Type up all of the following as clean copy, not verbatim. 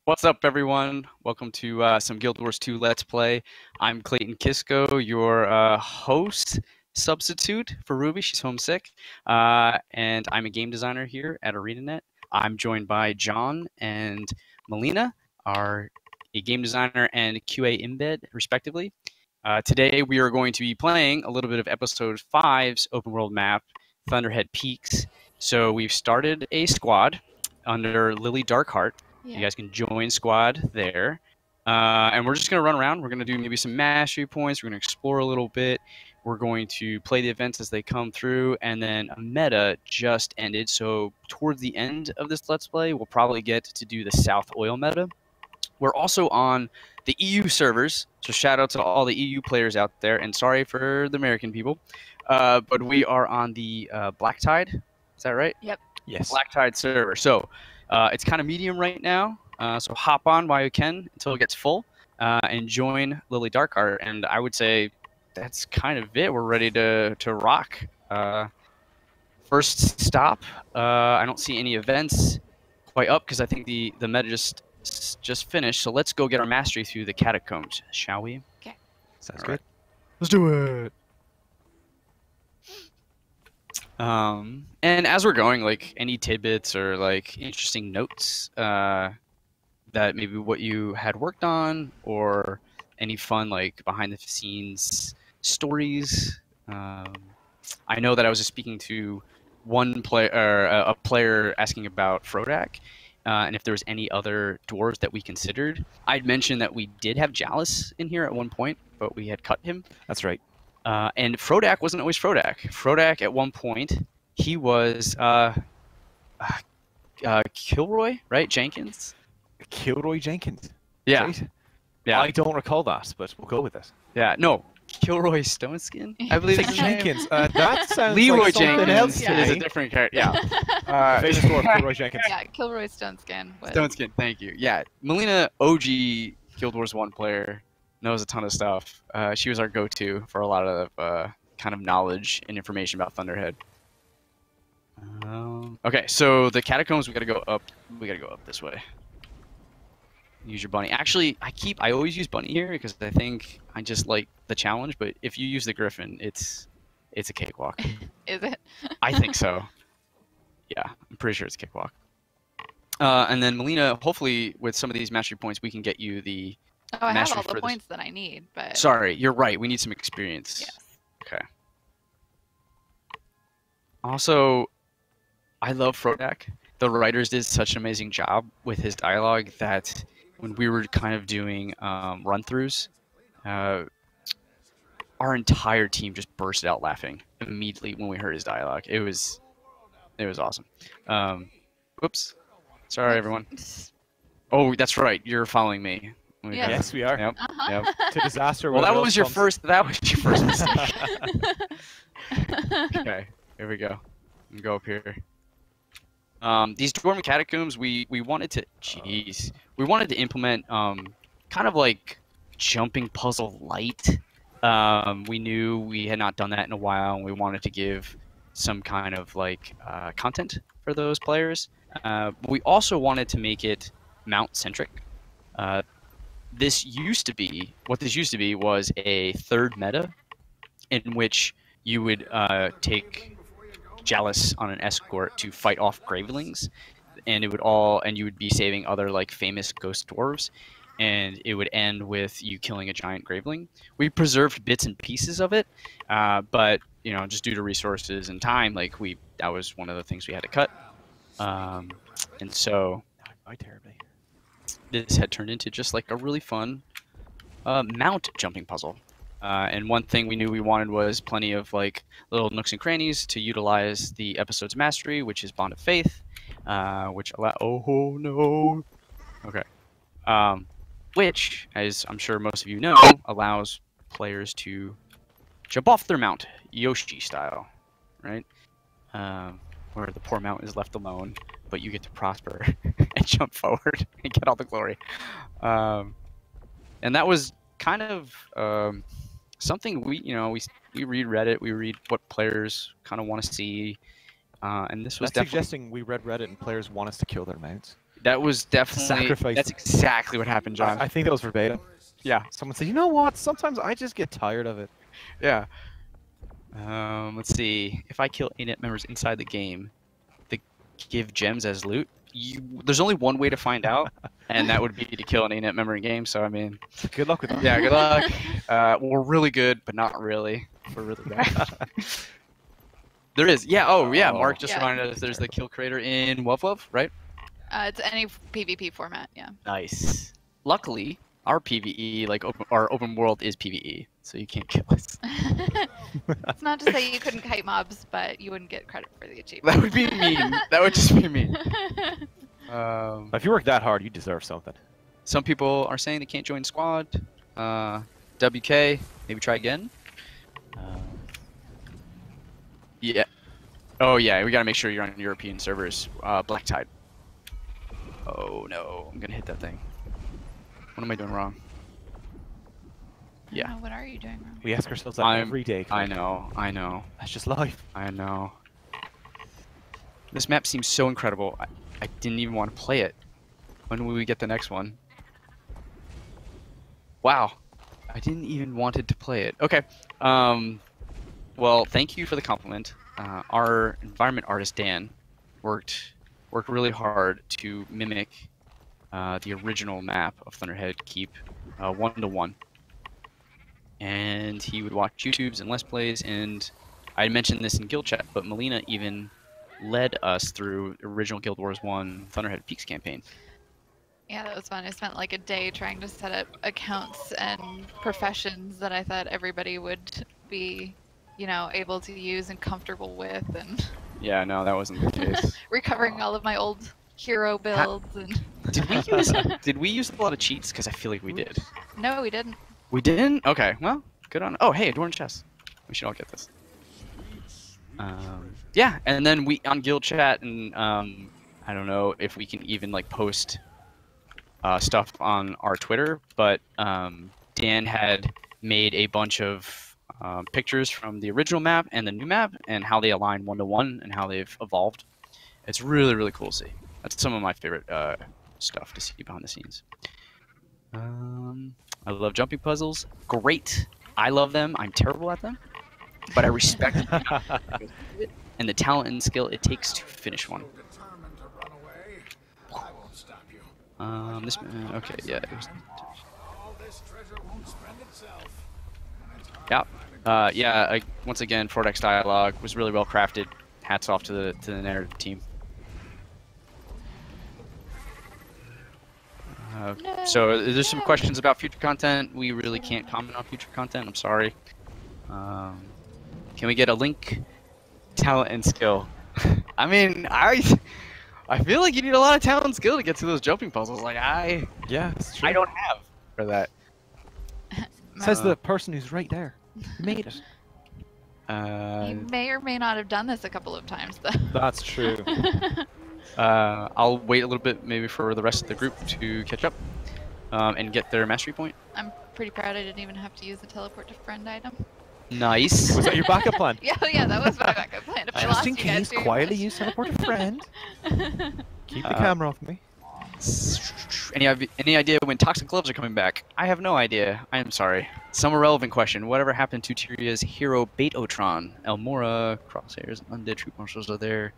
What's up, everyone? Welcome to some Guild Wars 2 Let's Play. I'm Clayton Kisko, your host substitute for Ruby. She's homesick. And I'm a game designer here at ArenaNet. I'm joined by John and Melina, a game designer and QA embed, respectively. Today, we are going to be playing a little bit of Episode 5's open world map, Thunderhead Peaks. So we've started a squad under Lily Darkheart. You guys can join squad there. And we're just going to run around. We're going to do maybe some mastery points. We're going to explore a little bit. We're going to play the events as they come through. And then a meta just ended. So towards the end of this Let's Play, we'll probably get to do the South Oil meta. We're also on the EU servers. So shout out to all the EU players out there. And sorry for the American people. But we are on the Black Tide. Is that right? Yep. Yes. Black Tide server. So it's kind of medium right now, so hop on while you can until it gets full, and join Lily Darkheart. And I would say that's kind of it. We're ready to rock. First stop. I don't see any events quite up because I think the meta just finished. So let's go get our mastery through the catacombs, shall we? Okay. Sounds All good. right. Let's do it. And as we're going, like any tidbits or like interesting notes that maybe what you had worked on or any fun like behind the scenes stories. I know that I was just speaking to one player, a player asking about Frodak, and if there was any other dwarves that we considered. I'd mentioned that we did have Jalis in here at one point, but we had cut him. That's right. And Frodak wasn't always Frodak. Frodak, at one point, he was Kilroy, right? Jenkins? Kilroy Jenkins. Yeah. Right? Yeah. I don't recall that, but we'll go with it. Yeah. No, Kilroy Stoneskin, I believe It's it's like Jenkins. That sounds Leroy like something Jenkins else to is a me. different character. Yeah. Famous dwarf, Kilroy Jenkins. Yeah, Kilroy Stoneskin. Stoneskin, thank you. Yeah. Melina, OG Guild Wars 1 player, knows a ton of stuff. She was our go-to for a lot of kind of knowledge and information about Thunderhead. Okay, so the catacombs, we gotta go up. We gotta go up this way. Use your bunny. Actually, I always use bunny here because I think I just like the challenge. But if you use the griffin, it's a cakewalk. Is it? I think so. Yeah, I'm pretty sure it's a cakewalk. And then Melina, hopefully with some of these mastery points, we can get you the. Oh, I have mastery all for the this. points that I need, but. Sorry, you're right. We need some experience. Yes. Okay. Also, I love Frodak. The writers did such an amazing job with his dialogue that when we were kind of doing run-throughs, our entire team just bursted out laughing immediately when we heard his dialogue. It was awesome. Whoops. Sorry, everyone. Oh, that's right. You're following me. Yes. Yes, we are. Yep. Yep. To disaster. Well, where that the was your comes. first. That was your first mistake. Okay, here we go. Go up here. These dormant catacombs, we wanted to, we wanted to implement kind of like jumping puzzle light. We knew we had not done that in a while, and we wanted to give some kind of like content for those players. But we also wanted to make it mount centric. What this used to be was a third meta in which you would take Jalis on an escort to fight off gravelings, and you would be saving other like famous ghost dwarves, and it would end with you killing a giant graveling. We preserved bits and pieces of it, but you know, just due to resources and time, like that was one of the things we had to cut, and so terribly. This had turned into just like a really fun mount jumping puzzle. And one thing we knew we wanted was plenty of like little nooks and crannies to utilize the episode's mastery, which is Bond of Faith, which oh no, okay, which, as I'm sure most of you know, allows players to jump off their mount, Yoshi style, right? Where the poor mount is left alone, but you get to prosper and jump forward and get all the glory. And that was kind of something we read Reddit, we read what players kind of want to see, and this was That's definitely suggesting we read Reddit and players want us to kill their mounts. That was definitely Sacrifice. that's exactly what happened, John. I think that was verbatim. Yeah. Someone said, you know what? Sometimes I just get tired of it. Yeah. Let's see. If I kill ArenaNet members inside the game, they give gems as loot. There's only one way to find out, and that would be to kill an ArenaNet member in game. So I mean, Good luck with that. yeah, good luck. We're really good, but not really. We're really bad. There is. Yeah. Oh, yeah. Mark just Yeah. reminded us there's the kill creator in Wov, right? It's any PvP format, yeah. Nice. Luckily, our PvE, like our open world, is PvE, so you can't kill us. It's not to say you couldn't kite mobs, but you wouldn't get credit for the achievement. That would be mean. That would just be mean. If you work that hard, you deserve something. Some people are saying they can't join squad. WK, maybe try again. Yeah. Oh yeah, we gotta make sure you're on European servers. Black Tide. Oh no, I'm gonna hit that thing. What am I doing wrong? I Yeah. don't know, what are you doing wrong? We ask ourselves that every day. I know. That's just life. I know. This map seems so incredible. I didn't even want to play it. When will we get the next one? Wow. I didn't even wanted to play it. Okay. Well, thank you for the compliment. Our environment artist Dan worked really hard to mimic the original map of Thunderhead Keep 1-to-1. And he would watch YouTubes and Let's Plays, and I mentioned this in Guild Chat, but Melina even led us through original Guild Wars 1 Thunderhead Peaks campaign. Yeah, that was fun. I spent like a day trying to set up accounts and professions that I thought everybody would be, able to use and comfortable with, and Yeah, no, that wasn't the case. recovering all of my old hero builds. And Did we use a lot of cheats? Because I feel like we did. no, we didn't. We didn't? Okay, well, good on. Oh, hey, a Dorn chest. We should all get this. Yeah, and then we on Guild Chat, and I don't know if we can even like post stuff on our Twitter, but Dan had made a bunch of pictures from the original map and the new map, and how they align 1-to-1 and how they've evolved. It's really, really cool to see. That's some of my favorite stuff to see behind the scenes. I love jumping puzzles. Great. I love them. I'm terrible at them, but I respect it and the talent and skill it takes to finish one. This okay, yeah. Yeah. Yeah. Once again, Fordex dialogue was really well crafted. Hats off to the narrative team. So there's some questions about future content. We really can't comment on future content. I'm sorry. Can we get a link? Talent and skill. I mean, I feel like you need a lot of talent and skill to get to those jumping puzzles. Like Yeah, it's true. I don't have for that. Says the person who's right there. You made it. You may or may not have done this a couple of times, though. That's true. I'll wait a little bit maybe for the rest of the group to catch up and get their mastery point. I'm pretty proud I didn't even have to use the teleport to friend item. Nice. Was that your backup plan? Yeah, that was my backup plan. If I lost Just in you guys case, too quietly much. use teleport a friend. Keep the camera off me. Any idea when toxic gloves are coming back? I have no idea. I am sorry. Some irrelevant question. Whatever happened to Tyria's hero Baitotron? Elmora, crosshairs, undead troop marshals are there.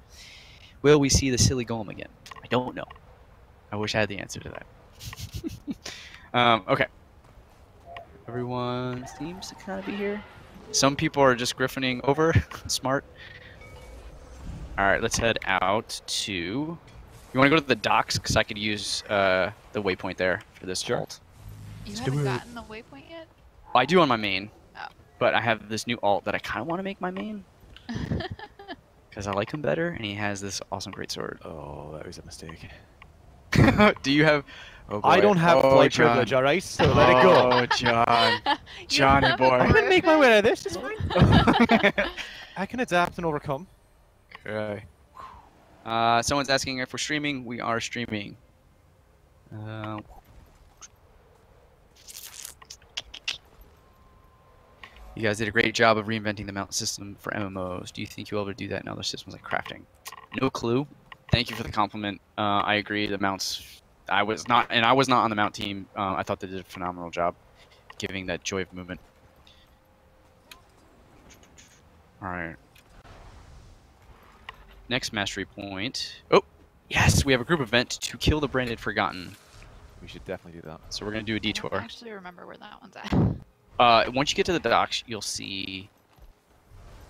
Will we see the silly golem again? I don't know. I wish I had the answer to that. Okay. Everyone seems to kind of be here. Some people are just griffining over. Smart. Alright, let's head out to... You want to go to the docks? Because I could use the waypoint there for this alt. You haven't gotten the waypoint yet? I do on my main. Oh. But I have this new alt that I kind of want to make my main. Because I like him better, and he has this awesome greatsword. Oh, that was a mistake. Do you have... Oh, I don't have flight privilege, alright? So let it go. Oh, John. Johnny boy. I'm gonna make my way out of this, it's fine. I can adapt and overcome. Okay. Someone's asking if we're streaming. We are streaming. You guys did a great job of reinventing the mount system for MMOs. Do you think you'll ever do that in other systems like crafting? No clue. Thank you for the compliment. I agree. The mounts, I was not on the mount team. I thought they did a phenomenal job giving that joy of movement. All right. Next mastery point. Oh, yes, we have a group event to kill the branded forgotten. We should definitely do that. So we're gonna do a I detour. don't actually remember where that one's at. Once you get to the docks, you'll see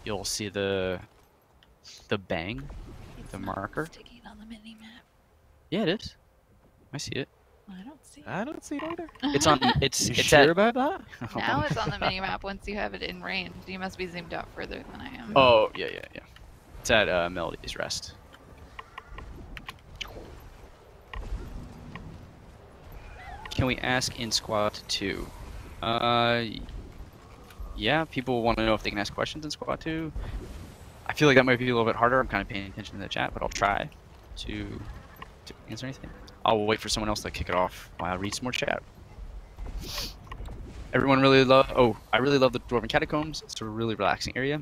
the bang, It's the not marker. sticking on the mini map. Yeah, it is. I see it. I don't see it. I don't see it either. It's on. It's You it's sure at. about that? Now it's on the mini map once you have it in range. You must be zoomed out further than I am. Oh yeah. It's at Melody's Rest. Can we ask in squad 2? Yeah, people want to know if they can ask questions in squad 2. I feel like that might be a little bit harder. I'm kind of paying attention to the chat, but I'll try to answer anything. I'll wait for someone else to kick it off while I read some more chat. Everyone really love. Oh, I really love the Dwarven Catacombs. It's a really relaxing area.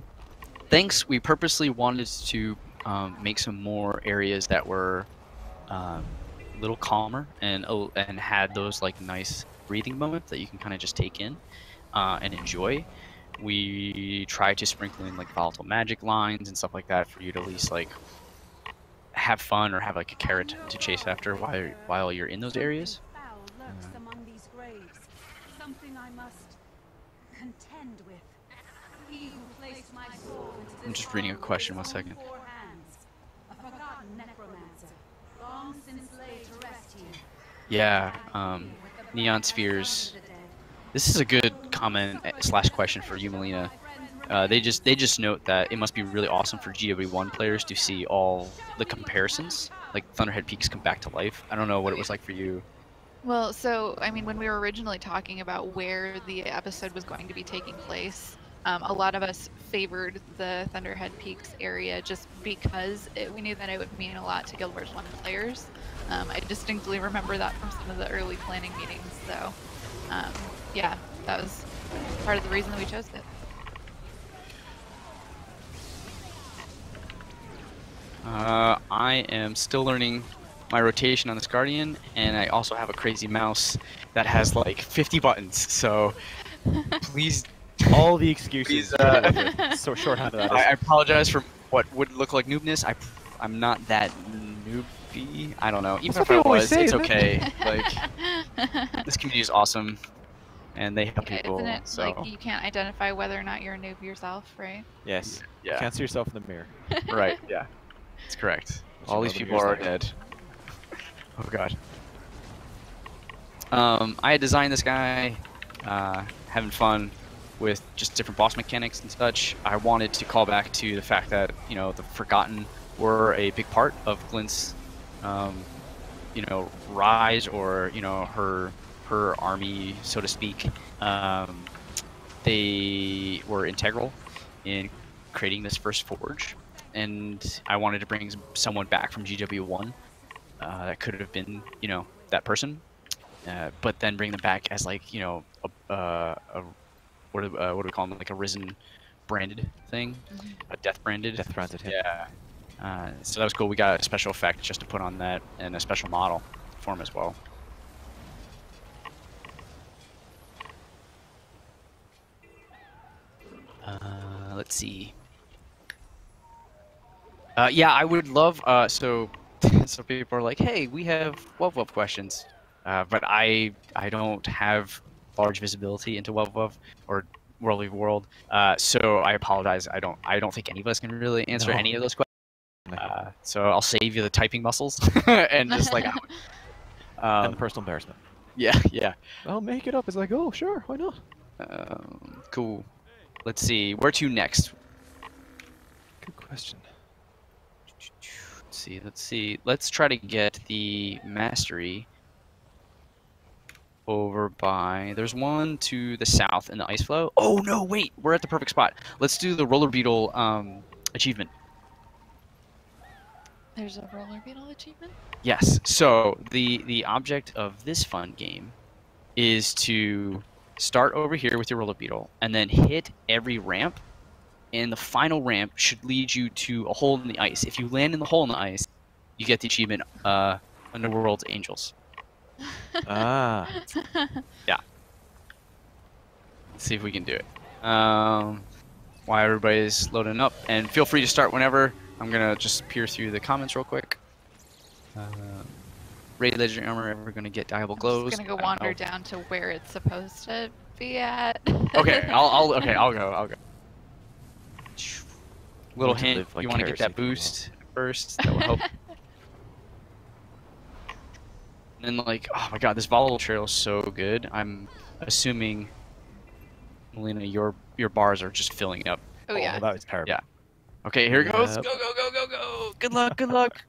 Thanks. We purposely wanted to make some more areas that were a little calmer and had those like nice breathing moments that you can kind of just take in and enjoy. We try to sprinkle in like volatile magic lines and stuff like that for you to at least like have fun or have like a carrot to chase after while you're in those areas. Among these graves, something I must contend with. He who placed my soul into this I'm just reading a question, one second. four hands, a forgotten necromancer, long since laid to rest here. Yeah, Neon Spheres. This is a good comment / question for you, Melina. They just note that it must be really awesome for GW1 players to see all the comparisons, like Thunderhead Peaks come back to life. I don't know what it was like for you. Well, so, I mean, when we were originally talking about where the episode was going to be taking place, a lot of us favored the Thunderhead Peaks area just because we knew that it would mean a lot to Guild Wars 1 players. I distinctly remember that from some of the early planning meetings, so yeah, that was part of the reason that we chose it. I am still learning my rotation on this Guardian, and I also have a crazy mouse that has like 50 buttons, so please. All the excuses. Please, So shorthanded that is. I apologize for what would look like noobness. I'm not that noobie. I don't know. Even That's if I what we always was, say, it's isn't it? okay. Like, this community is awesome, and they help Yeah, people. isn't it So like you can't identify whether or not you're a noob yourself, right? Yes. yeah, Can't see yourself in the mirror. right. Yeah, it's correct. Should All know these the people mirror's are there. dead. Oh god. I had designed this guy, having fun with just different boss mechanics and such. I wanted to call back to the fact that, you know, the Forgotten were a big part of Glint's, you know, rise, or, you know, her army, so to speak. They were integral in creating this first forge, and I wanted to bring someone back from GW1 that could have been, you know, that person, but then bring them back as like, you know, what do we call them? Like a risen branded thing, a death branded. Death branded him. Yeah. So that was cool. We got a special effect just to put on that, and a special model for him as well. Let's see. Yeah, I would love. So people are like, "Hey, we have WoW questions," but I don't have large visibility into WoW or World of World, so I apologize. I don't think any of us can really answer No. any of those questions. No. So I'll save you the typing muscles and just like. And personal embarrassment. Yeah. I'll make it up. It's like, oh, sure, why not? Cool. Let's see. Where to next? Good question. Let's see. Let's try to get the mastery over by. There's one to the south in the ice flow. Oh no, wait. We're at the perfect spot. Let's do the roller beetle achievement. There's a roller beetle achievement? Yes. So the object of this fun game is to start over here with your roller beetle and then hit every ramp, and the final ramp should lead you to a hole in the ice. If you land in the hole in the ice, you get the achievement Underworld's Angels. Ah. Yeah. Let's see if we can do it. While everybody's loading up, and feel free to start whenever. I'm gonna just peer through the comments real quick. Raid Legendary Armor ever gonna get Diable Glows? I'm just gonna go wander down to where it's supposed to be at. Okay, I'll go. Little Want to hint, live you want to get that vicariously boost first. That will help. And then, like, oh my god, this volatile trail is so good. I'm assuming, Melina, your bars are just filling up. Oh yeah. That was terrible. Yeah. Okay, here it goes. Yep. Go. Good luck.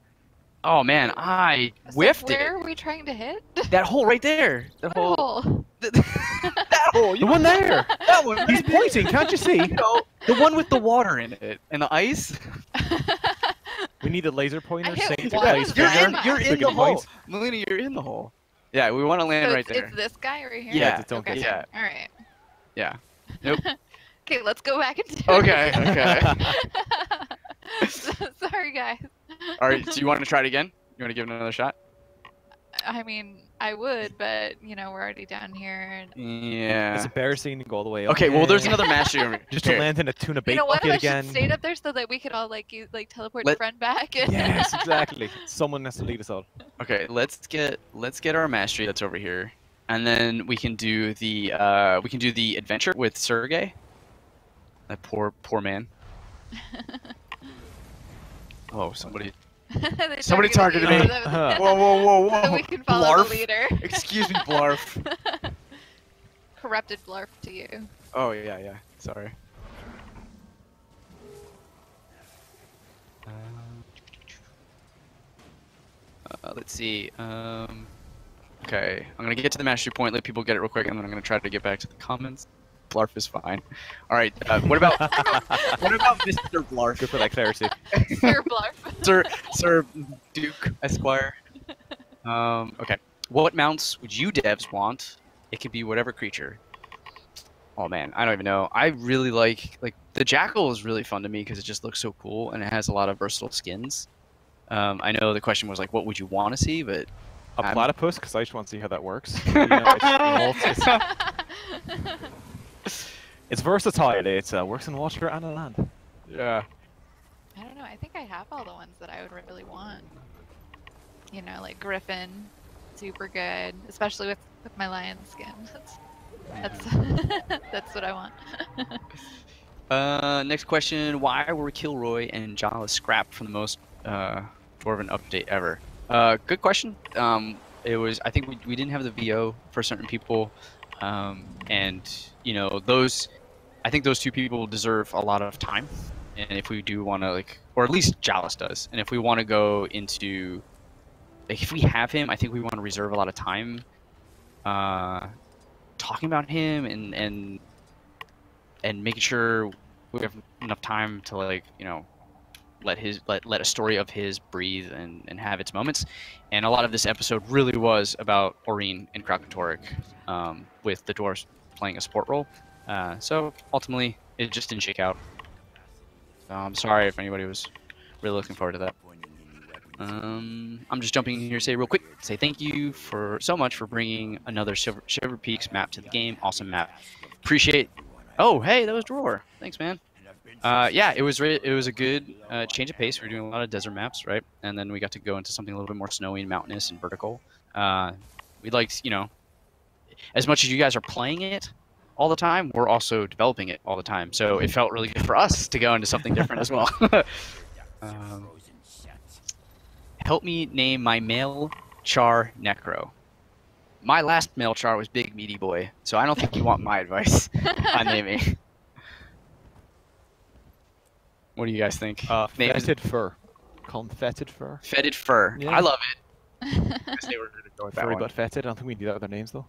Oh man, I So whiffed where it. are we trying to hit? That hole right there. That hole. Oh. That hole. The one there. That one. He's pointing. Can't you see? No, the one with the water in it and the ice. We need a laser pointer. I hit Saint to one. place You're finger. in. You're in Friggin' the hole. points. Melina, you're in the hole. Yeah, we want to land So right there. it's this guy right here? Yeah, don't Okay. get yeah. All right. Yeah. Nope. Okay, let's go back and do Okay. it. Sorry, guys. All right. So you want to try it again? You want to give it another shot? I mean, I would, but you know, we're already down here. And... Yeah. It's embarrassing to go all the way up. Okay. Well, there's another mastery over here. Just to land in a tuna bait You know what? bucket I again. should stay up there so that we could all like teleport Let- the friend back. And... Yes, exactly. Someone has to lead us all. Okay. Let's get our mastery that's over here, and then we can do the adventure with Sergey. That poor man. Oh, somebody They targeted you me. so that- Whoa. so we can follow Blarf. the leader. Excuse me, Blarf. Corrupted Blarf to you. Oh, yeah. Sorry. Let's see. Okay, I'm gonna get to the mastery point, let people get it real quick, and then I'm gonna try to get back to the comments. Blarf is fine. All right. What about Mr. Blarf? Good for that clarity. Sir Blarf. Sir Duke Esquire. Okay. What mounts would you devs want? It could be whatever creature. Oh man, I don't even know. I really like the Jackal is really fun to me because it just looks so cool and it has a lot of versatile skins. I know the question was like, what would you want to see? But A platypus, because I just want to see how that works. You know, it's versatile. It works in water and on land. yeah. I don't know. I think I have all the ones that I would really want. You know, like Griffin, super good, especially with my lion skin. That's that's what I want. Next question: why were Kilroy and Jala scrapped from the most Dwarven update ever? Good question. It was. I think we didn't have the VO for certain people, and you know those. I think those two people deserve a lot of time, and if we do want to or at least Jalis does, and if we want to go into, if we have him, I think we want to reserve a lot of time, talking about him and making sure we have enough time to let a story of his breathe and have its moments. And a lot of this episode really was about Oreen and Krakentoric, with the dwarves playing a support role. So ultimately, it just didn't shake out. So I'm sorry if anybody was really looking forward to that. I'm just jumping in here to say real quick, thank you so much for bringing another Shiver Peaks map to the game. Awesome map. Appreciate. Oh, hey, that was Dror. Thanks, man. Yeah, it was a good change of pace. We were doing a lot of desert maps, right? And then we got to go into something a little bit more snowy and mountainous and vertical. We liked, as much as you guys are playing it all the time, we're also developing it all the time. So it felt really good for us to go into something different as well. Help me name my male char necro. My last male char was Big Meaty Boy, so I don't think you want my advice on naming. What do you guys think? Fetid fur. Call him fetid fur. Fetid fur. Yeah. I love it. They were going to go with that Furry one. but fetid. I don't think we need other names though.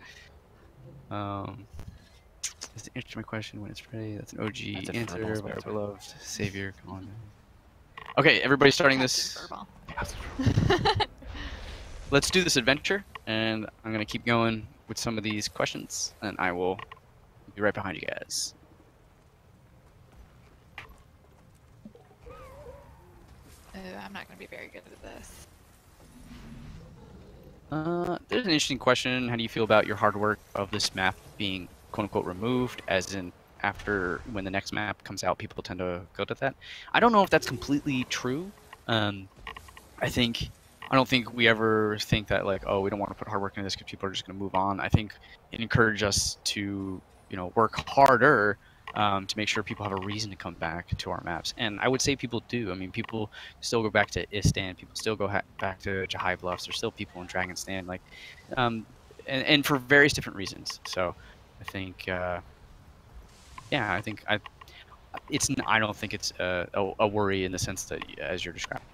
Is the answer to my question when it's ready? That's an OG That's a answer furball by our spectre. beloved savior. Come on. Okay, everybody starting this. Furball. Let's do this adventure, and I'm going to keep going with some of these questions, and I will be right behind you guys. I'm not going to be very good at this. There's an interesting question. How do you feel about your hard work of this map being quote unquote removed, as in after when the next map comes out, people tend to go to that? I don't know if that's completely true. Um, I don't think we ever think that like, oh, we don't want to put hard work into this because people are just going to move on. I think it encouraged us to, work harder to make sure people have a reason to come back to our maps. And I would say people do. I mean, people still go back to Istan. People still go back to Jahai Bluffs. There's still people in Dragon's Stand, like, and for various different reasons. So I think, yeah, I don't think it's a worry in the sense that as you're describing.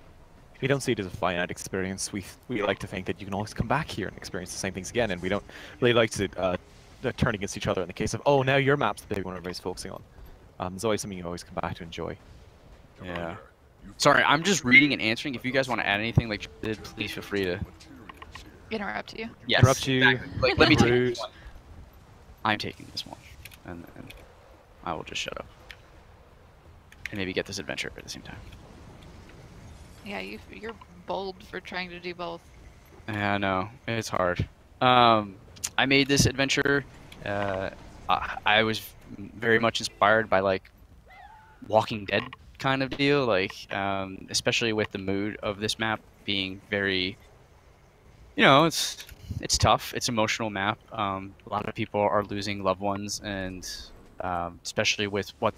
We don't see it as a finite experience. We like to think that you can always come back here and experience the same things again, and we don't really like to turn against each other in the case of, oh, now your map's the big one everybody's focusing on. There's always something you always come back to enjoy. Yeah. Sorry, I'm just reading and answering. If you guys want to add anything, like, please feel free to Interrupt you. yes, interrupt you. exactly. Like, let me take Rude. this one. I'm taking this one, and I will just shut up and maybe get this adventure at the same time. Yeah, you're bold for trying to do both. Yeah, I know. It's hard. I made this adventure. I was very much inspired by, like, Walking Dead kind of deal, like, especially with the mood of this map being very, it's tough. It's an emotional map. A lot of people are losing loved ones, and especially with what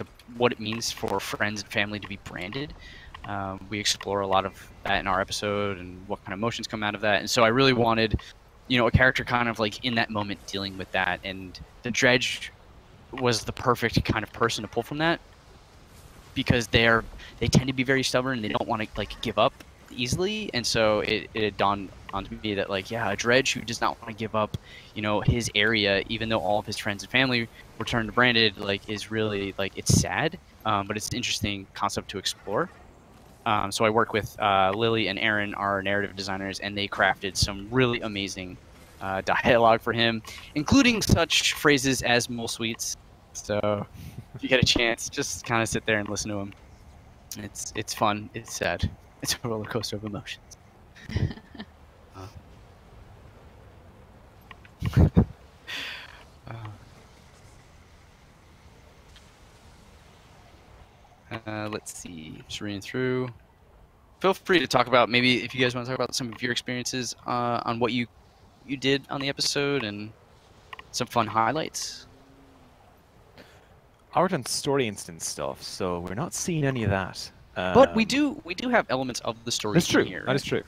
it means for friends and family to be branded. We explore a lot of that in our episode and what kind of emotions come out of that. And so I really wanted, a character kind of like in that moment dealing with that. And the Dredge was the perfect kind of person to pull from that, because they tend to be very stubborn. They don't want to like give up easily. And so it dawned onto me that, like, yeah, a Dredge who does not want to give up, his area, even though all of his friends and family were turned to branded, like, is really, like, it's sad, but it's an interesting concept to explore. So I work with Lily and Aaron, our narrative designers, and they crafted some really amazing dialogue for him, including such phrases as mole sweets. So if you get a chance, just kind of sit there and listen to him. It's fun. It's sad. It's a roller coaster of emotions. Let's see. Just reading through. Feel free to talk about, maybe if you guys want to talk about some of your experiences on what you did on the episode and some fun highlights. Art and story instance stuff, so we're not seeing any of that. But we do have elements of the story That's true. here. That is true.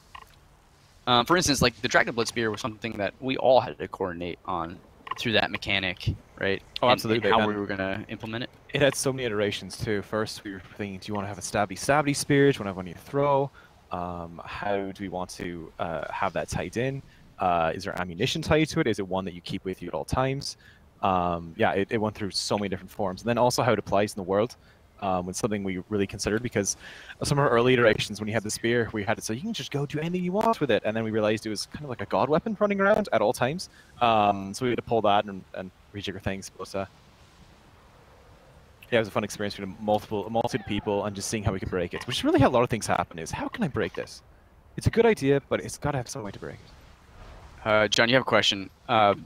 For instance, like the Dragon Blood Spear was something that we all had to coordinate on through that mechanic, right? Oh, absolutely. And how we were going to implement it. It had so many iterations too. First, we were thinking, do you want to have a stabby spear? Do you want to have one you throw? How do we want to have that tied in? Is there ammunition tied to it? Is it one that you keep with you at all times? Yeah, it went through so many different forms. And then also how it applies in the world was something we really considered, because some of our early iterations, when you had the spear, we had it so you can just go do anything you want with it. And then we realized it was kind of like a god weapon running around at all times. So we had to pull that and rejigger things. But yeah, it was a fun experience with a multitude of people and just seeing how we could break it. Which is really how a lot of things happen, is how can I break this? It's a good idea, but it's got to have some way to break it. John, you have a question, and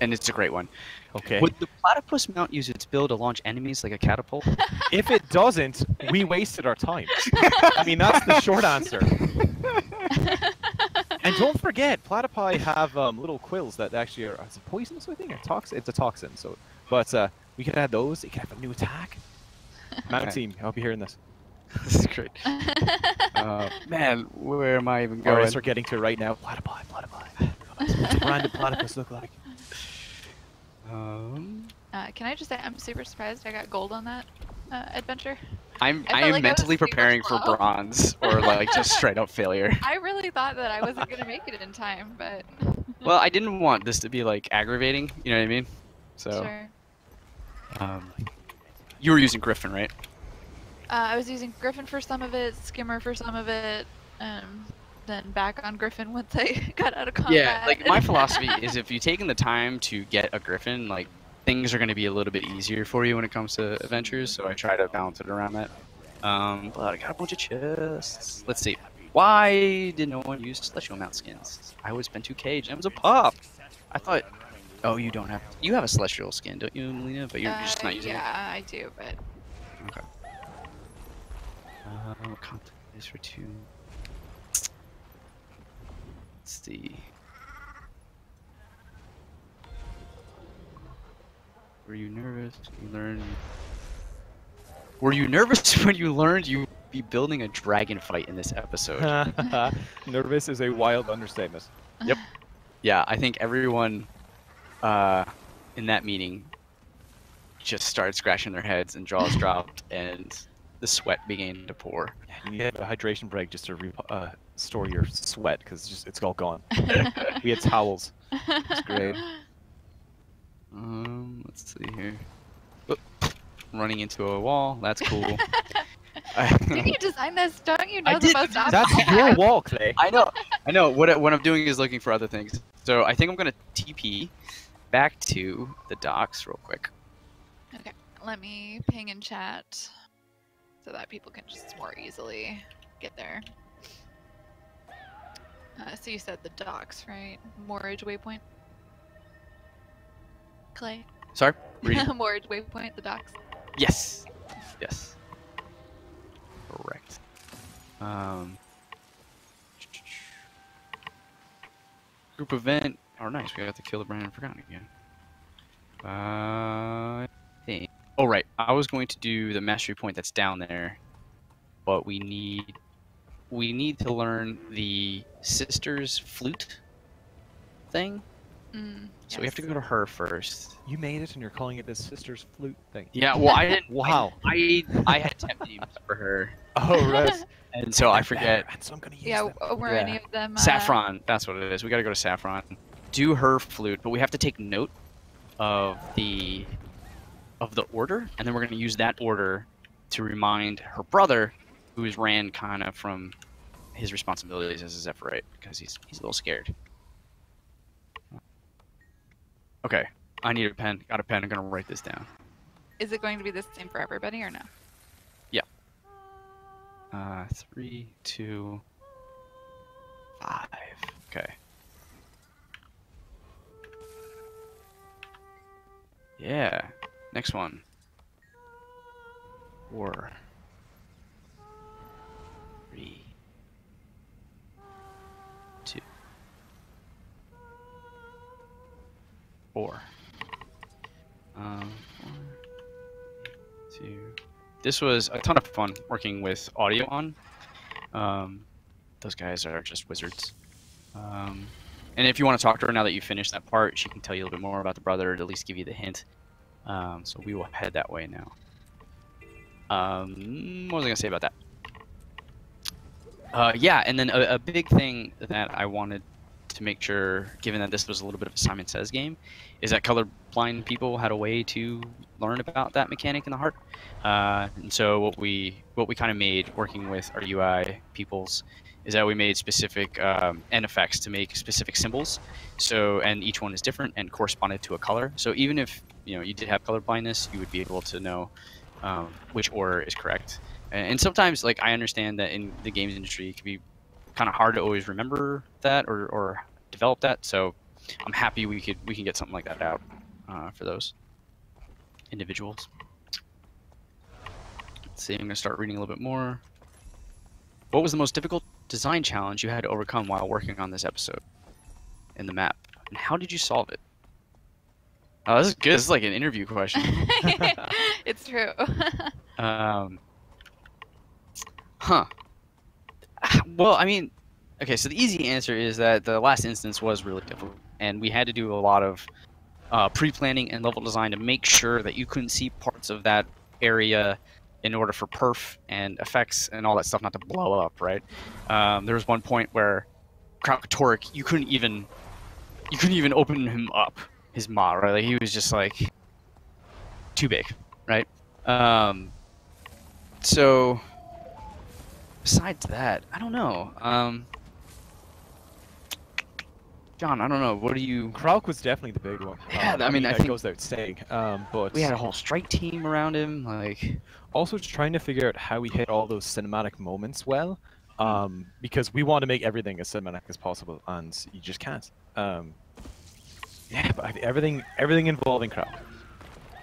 it's a great one. Okay. Would the platypus mount use its bill to launch enemies like a catapult? If it doesn't, we wasted our time. I mean, that's the short answer. And don't forget, platypi have little quills that actually are poisonous, I think, or toxin. It's a toxin. So, but we could add those. It could have a new attack. Mount team, I hope you're hearing this. This is great. Man, where am I even going? Alright, we're getting to it right now. Platypi. What's a branded platypus look like? Can I just say I'm super surprised I got gold on that adventure. I felt am like I mentally was super preparing for slow. bronze or like just straight up failure. I really thought that I wasn't gonna make it in time, but. Well, I didn't want this to be like aggravating. You know what I mean? So. Sure. You were using Griffin, right? I was using Griffin for some of it, Skimmer for some of it, then back on Griffin once I got out of combat. Yeah, like my philosophy is if you've taken the time to get a Griffin, like things are going to be a little bit easier for you when it comes to adventures. So I try to balance it around that. But I got a bunch of chests. Let's see. Why did no one use celestial mount skins? I would spend 2K gems a pop. I thought. Oh, you don't have. You have a celestial skin, don't you, Melina? But you're just not using it. Yeah, I do, but Okay. What content is for 2? Let's see. Were you nervous? You learned. Were you nervous when you learned you'd be building a dragon fight in this episode? Nervous is a wild understatement. Yep. Yeah, I think everyone in that meeting just started scratching their heads and jaws dropped and the sweat began to pour. You need a hydration break just to store your sweat because it's all gone. We had towels. It's great. Let's see here. Oop. Running into a wall. That's cool. didn't you design this? Don't you know I the did. most obvious? That's your wall, Clay. I know. What I'm doing is looking for other things. So I think I'm gonna TP back to the docks real quick. Okay, let me ping in chat so that people can just more easily get there. So you said the docks, right? Moorage waypoint. Clay. Sorry. Reading. Moorage waypoint, the docks. Yes. Yes. Correct. Group event. Oh, nice. We got to kill the Brandon Forgotten again. I think. Oh, right. I was going to do the mastery point that's down there, but we need to learn the sister's flute thing. So we have to go to her first. You made it, and you're calling it the sister's flute thing. Yeah. Well, I didn't. Wow. I had temp names for her. Oh, right. And so I forget. And so I'm gonna use Yeah, them. were any of them... Saffron, that's what it is. We gotta go to Saffron. Do her flute, but we have to take note of the order, and then we're gonna use that order to remind her brother, who is ran kind of from his responsibilities as a Zephyrite, because he's a little scared. Okay, I need a pen. Got a pen. I'm gonna write this down. Is it going to be the same for everybody or no? Yeah. 3, 2, 5. Okay. Yeah. Next one. 4. 3. 2. 4. 4, 2. This was a ton of fun working with audio on. Those guys are just wizards. And if you want to talk to her now that you finished that part, she can tell you a little bit more about the brother, or at least give you the hint. So we will head that way now. What was I going to say about that? Yeah, and then a big thing that I wanted to make sure, given that this was a little bit of a Simon Says game, is that colorblind people had a way to learn about that mechanic in the heart. And so what we kind of made working with our UI peoples is that we made specific end effects to make specific symbols. So, and each one is different and corresponded to a color. So even if you did have color blindness, you would be able to know which order is correct. And sometimes, like, I understand that in the games industry, it can be kind of hard to always remember that or develop that. So I'm happy we can get something like that out for those individuals. Let's see, I'm going to start reading a little bit more. What was the most difficult design challenge you had to overcome while working on this episode in the map? And how did you solve it? Oh, this is good. This is like an interview question. It's true. Well, I mean, okay, so the easy answer is that the last instance was really difficult, and we had to do a lot of pre-planning and level design to make sure that you couldn't see parts of that area in order for perf and effects and all that stuff not to blow up, right? There was one point where Kraukatoric, you couldn't even open him up, his mod, right? Like, he was just like too big, right? So besides that, I don't know. John, I don't know. What do you? Krauk was definitely the big one. Yeah, I mean, I that think goes without saying. But we had a whole strike team around him, like. Also, just trying to figure out how we hit all those cinematic moments well. because we want to make everything as cinematic as possible, and you just can't. Yeah, but everything involving crap.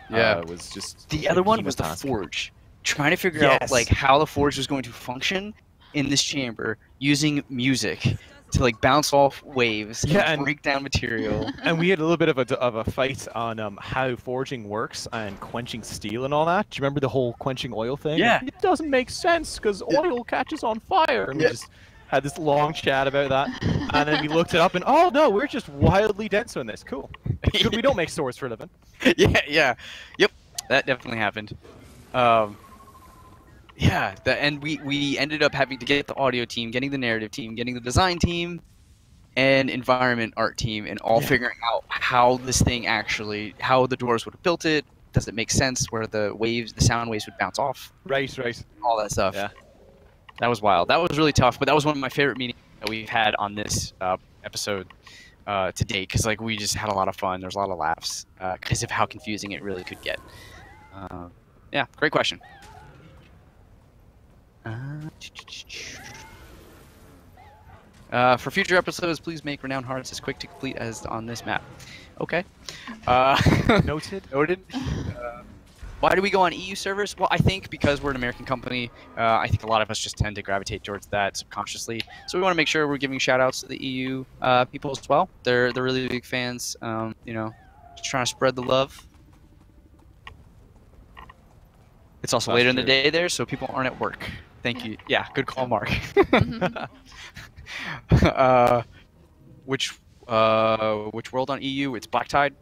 Was just the a other one was behemoth the task. forge. Trying to figure out like how the forge was going to function in this chamber using music to like bounce off waves and break down material. And we had a little bit of a fight on how forging works and quenching steel and all that. Do you remember the whole quenching oil thing? Yeah. It doesn't make sense because oil catches on fire. And we just had this long chat about that. And then we looked it up and, oh no, we're just wildly dense on this. Cool. We don't make swords for a living. Yep, that definitely happened. And we ended up having to get the audio team, getting the narrative team, getting the design team, and environment art team, and all figuring out how this thing actually, how the dwarves would have built it. Does it make sense where the sound waves would bounce off? Right. All that stuff. Yeah. That was wild. That was really tough, but that was one of my favorite meetings that we've had on this episode to date, because like we just had a lot of fun. There's a lot of laughs because of how confusing it really could get. Yeah, great question. For future episodes, please make Renowned Hearts as quick to complete as on this map. Okay. Noted. Why do we go on EU servers? Well, I think because we're an American company, I think a lot of us just tend to gravitate towards that subconsciously. So we want to make sure we're giving shout-outs to the EU people as well. They're really big fans. You know, just trying to spread the love. It's also later in the day there, so people aren't at work. Thank you. Yeah, good call, Mark. Which world on EU? It's Black Tide.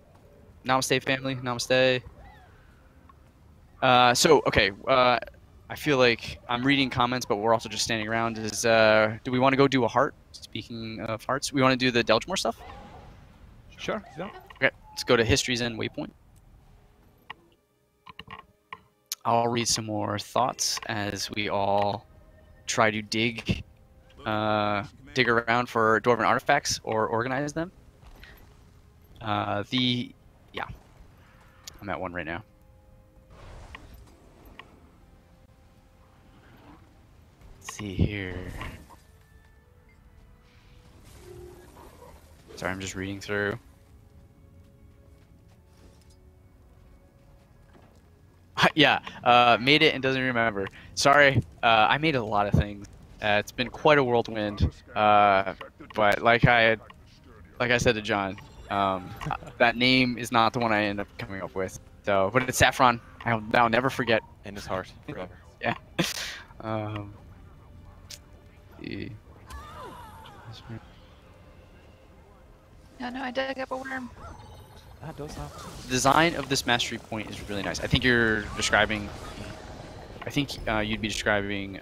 Namaste, family. Namaste. I feel like I'm reading comments, but we're also just standing around. Do we want to go do a heart? Speaking of hearts, we want to do the Delgemore stuff? Sure. Yeah. Okay, let's go to History's End Waypoint. I'll read some more thoughts as we all try to dig around for Dwarven artifacts or organize them. I'm at one right now. Let's see here. Sorry, I'm just reading through. Made it and doesn't remember. Sorry, I made a lot of things. It's been quite a whirlwind. But like I said to John, that name is not the one I end up coming up with. So, but it's Saffron. I'll never forget. In his heart, forever. Yeah. No, I dug up a worm. That does happen. The design of this mastery point is really nice. I think you're describing. I think you'd be describing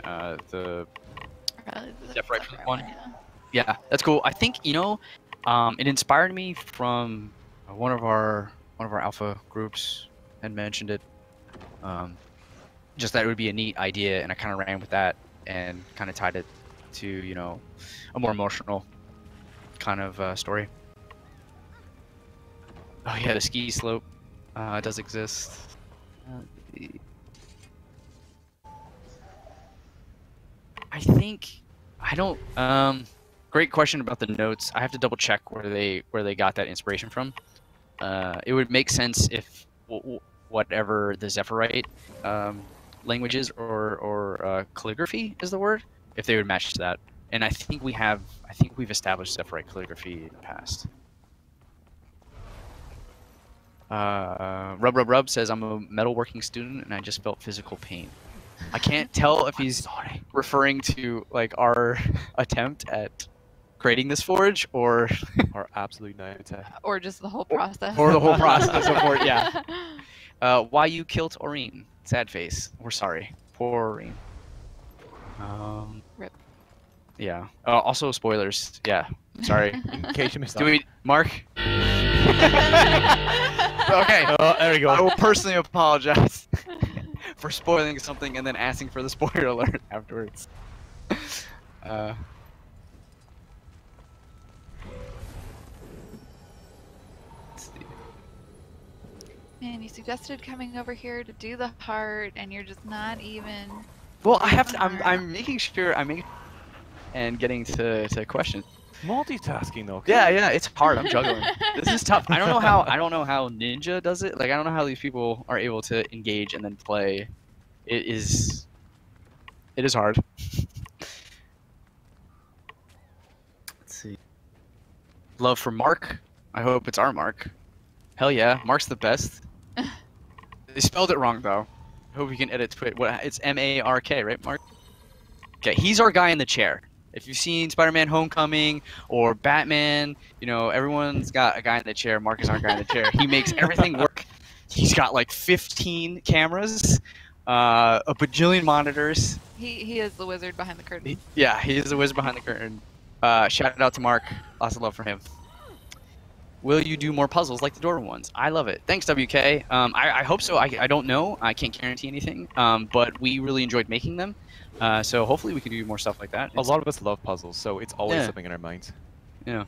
the Zephyrite one. Yeah, that's cool. I think it inspired me from one of our alpha groups had mentioned it. Just that it would be a neat idea, and I kind of ran with that and kind of tied it to a more emotional kind of story. Oh yeah, the ski slope does exist. Great question about the notes. I have to double check where they got that inspiration from. It would make sense if whatever the Zephyrite language is or calligraphy is the word, if they would match to that. And I think we've established Zephyrite calligraphy in the past. Rub says, I'm a metalworking student and I just felt physical pain. I can't tell if he's referring to like our attempt at creating this forge or our absolute naivete. Or just the whole process. Or the whole process of forge, yeah. Why you killed Aureen? Sad face. We're sorry. Poor Aureen. Rip. Yeah. Also spoilers. Yeah. Sorry. In case you missed Mark? Okay. There we go. I will personally apologize for spoiling something and then asking for the spoiler alert afterwards. Man, you suggested coming over here to do the heart, and you're just not even. Well, I have to. I'm making sure. and getting to questions. Multitasking though. Yeah, it's hard. I'm juggling. This is tough. I don't know how Ninja does it. Like I don't know how these people are able to engage and then play. It is hard. Let's see. Love for Mark. I hope it's our Mark. Hell yeah, Mark's the best. They spelled it wrong though. I hope we can edit to it. What? It's M-A-R-K, right, Mark? Okay, he's our guy in the chair. If you've seen Spider-Man: Homecoming or Batman, you know everyone's got a guy in the chair. Mark is our guy in the chair. He makes everything work. He's got like 15 cameras, a bajillion monitors. He is the wizard behind the curtain. He is the wizard behind the curtain. Shout out to Mark. Lots of love for him. Will you do more puzzles like the Dwarven ones? I love it. Thanks, WK. I hope so. I don't know. I can't guarantee anything. But we really enjoyed making them. So hopefully we can do more stuff like that. A lot of us love puzzles, so it's always something in our minds. Yeah.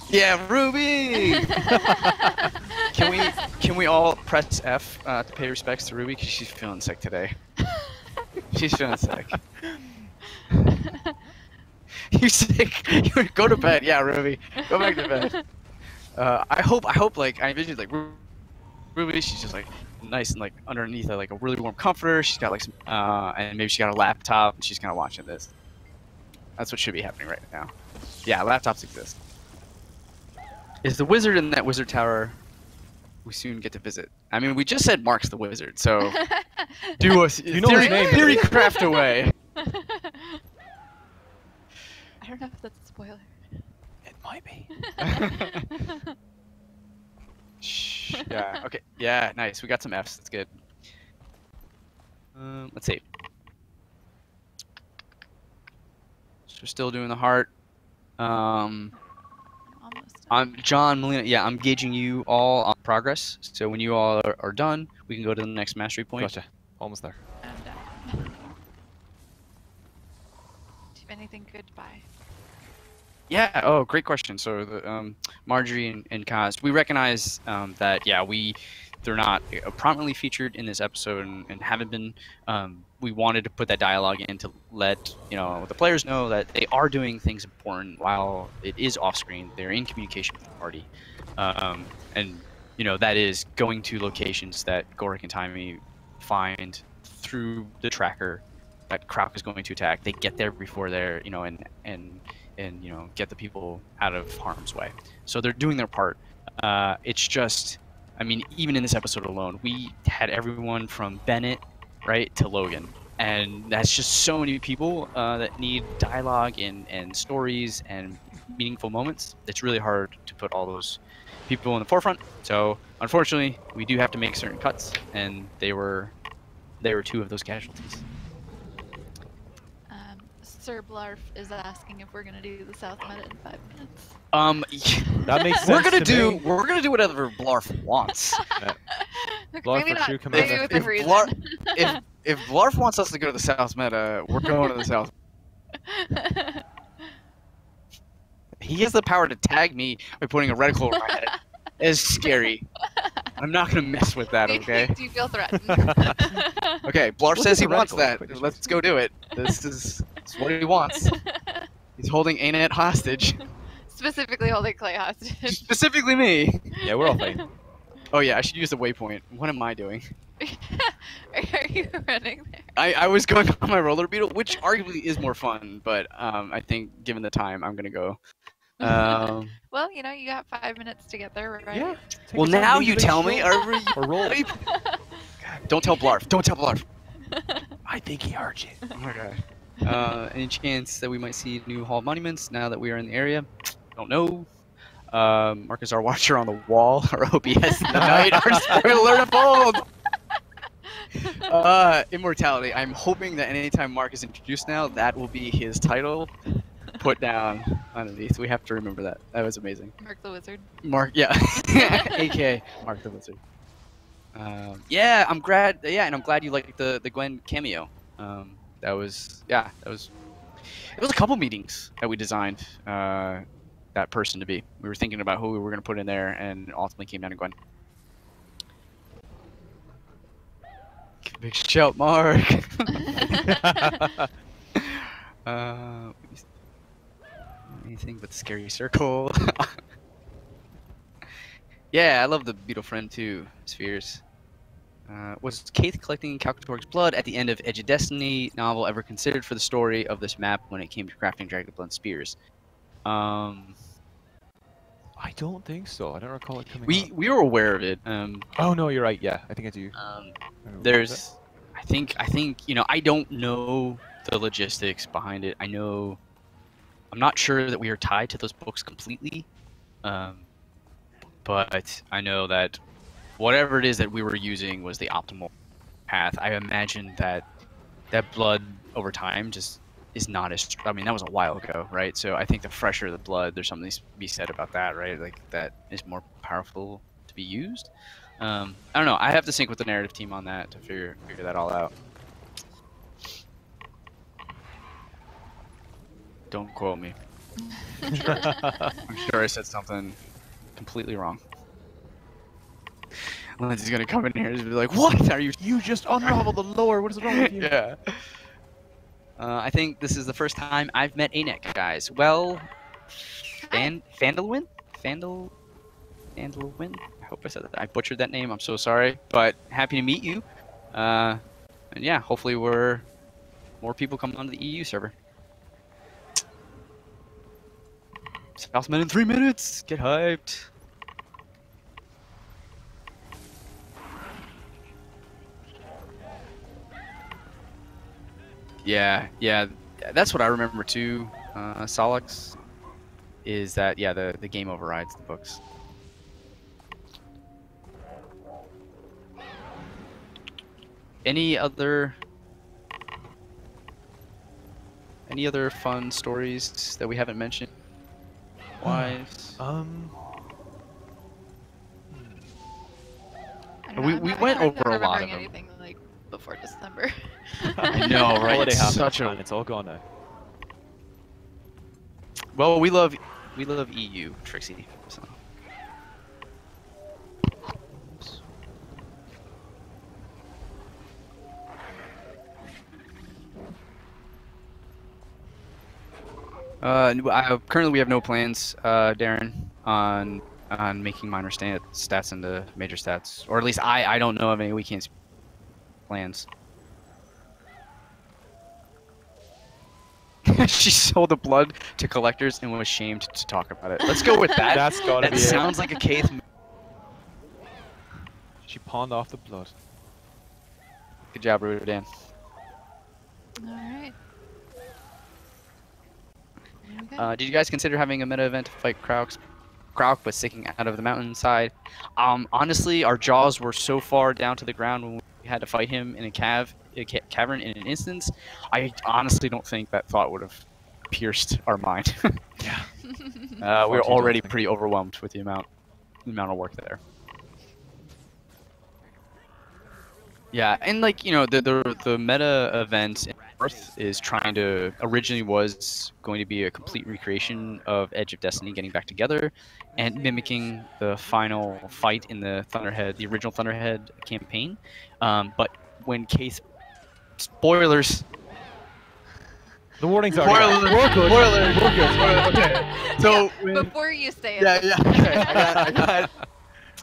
Yeah, Ruby! Can we all press F to pay respects to Ruby because she's feeling sick today. She's feeling sick. You sick? You go to bed. Yeah, Ruby. Go back to bed. I hope like I envision like Ruby. She's just like nice and like underneath like a really warm comforter. She's got like some and maybe she got a laptop and she's kind of watching this. That's what should be happening right now. Yeah, laptops exist. Is the wizard in that wizard tower we soon get to visit? I mean, we just said Mark's the wizard, so do us. You know his name. Theory craft away. I don't know if that's a spoiler. It might be. Shh. Yeah. Okay. Yeah. Nice. We got some Fs. That's good. Let's see. So we're still doing the heart. Almost. I'm John, Melina. Yeah, I'm gauging you all on progress. So when you all are done, we can go to the next mastery point. Gotcha. Almost there. I'm done. Do you have anything good to buy? Yeah. Oh, great question. So the Marjorie and Kaz, we recognize that they're not prominently featured in this episode and haven't been. We wanted to put that dialogue in to let the players know that they are doing things important while it is off screen. They're in communication with the party, and that is going to locations that Gorik and Taimi find through the tracker that Krauk is going to attack. They get there before they're and get the people out of harm's way. So they're doing their part. It's just, I mean, even in this episode alone, we had everyone from Bennett, right, to Logan. And that's just so many people that need dialogue and stories and meaningful moments. It's really hard to put all those people in the forefront. So unfortunately, we do have to make certain cuts, and they were two of those casualties. Sir Blarf is asking if we're gonna do the South Meta in 5 minutes. That makes sense. We're gonna do whatever Blarf wants. Blarf Maybe for not. true Maybe commander. with a reason. If Blarf wants us to go to the South Meta, we're going to the South. He has the power to tag me by putting a reticle over my head. It's scary. I'm not gonna mess with that, okay? Do you feel threatened? Okay, Blarf says he wants that. Theoretical. Let's go do it. This is what he wants. He's holding ArenaNet hostage. Specifically holding Clay hostage. Specifically me. Yeah, we're all fine. Oh yeah, I should use the waypoint. What am I doing? Are you running there? I was going on my roller beetle, which arguably is more fun, but I think given the time, I'm gonna go. Well, you got 5 minutes to get there, right? Yeah. Well, now you tell me. Or roll. Don't tell Blarf. Don't tell Blarf. I think he heard you. Oh my god. Any chance that we might see new Hall of Monuments now that we are in the area? Don't know. Marcus, our watcher on the wall, our OBS in the night, our spoiler alert of old. Immortality. I'm hoping that anytime Mark is introduced now, that will be his title put down underneath. We have to remember that. That was amazing. Mark the Wizard. Mark, yeah. AKA Mark the Wizard. Yeah, I'm glad. Yeah, and I'm glad you liked the Gwen cameo. It was a couple meetings that we designed that person to be. We were thinking about who we were going to put in there, and ultimately came down to Gwen. Big shout, Mark. Anything but the scary circle. Yeah, I love the Beetle Friend too. Spheres. Was Kaith collecting Calcator's blood at the end of Edge of Destiny novel ever considered for the story of this map when it came to crafting Dragon Blood Spears? I don't think so. I don't recall it coming up. We were aware of it. Oh no, you're right. Yeah, I think I do. There's, I think I don't know the logistics behind it. I'm not sure that we are tied to those books completely, but I know that whatever it is that we were using was the optimal path. I imagine that blood over time just is not as. I mean, that was a while ago, right? So I think the fresher the blood, there's something to be said about that, right? Like that is more powerful to be used. I don't know. I have to sync with the narrative team on that to figure that all out. Don't quote me. I'm sure I said something completely wrong. Lindsay's gonna come in here and be like, "What are you? You just unraveled the lore. What is wrong with you?" Yeah. I think this is the first time I've met ArenaNet guys. Well, Fandalwin? Fandalwin? I hope I said that. I butchered that name. I'm so sorry. But happy to meet you. And yeah, hopefully more people come onto the EU server. Southman in 3 minutes. Get hyped. Yeah, that's what I remember too. Solix is that the game overrides the books. Any other fun stories that we haven't mentioned? Wise. We went over a lot of them. Anything like before December. I know, right? Holiday It's happens, man. It's all gone now. Well, we love EU, Trixie. So. Currently we have no plans, Darren, on making minor stats into major stats, or at least I don't know of any weekend plans. She sold the blood to collectors and was shamed to talk about it. Let's go with that. That's gotta that be sounds like a Kaith. She pawned off the blood. Good job, Rudan. Alright. Did you guys consider having a meta event to fight Krauk but sticking out of the mountainside? Honestly, our jaws were so far down to the ground when we had to fight him in a cavern in an instance. I honestly don't think that thought would have pierced our mind. Yeah. We were already pretty overwhelmed with the amount of work there. Yeah, and like the meta event in Earth is originally was going to be a complete recreation of Edge of Destiny getting back together and mimicking the final fight in the original Thunderhead campaign. But when Kaith, spoilers. The warnings are Spoilers. We're good. Okay. So before you say it. yeah. Okay.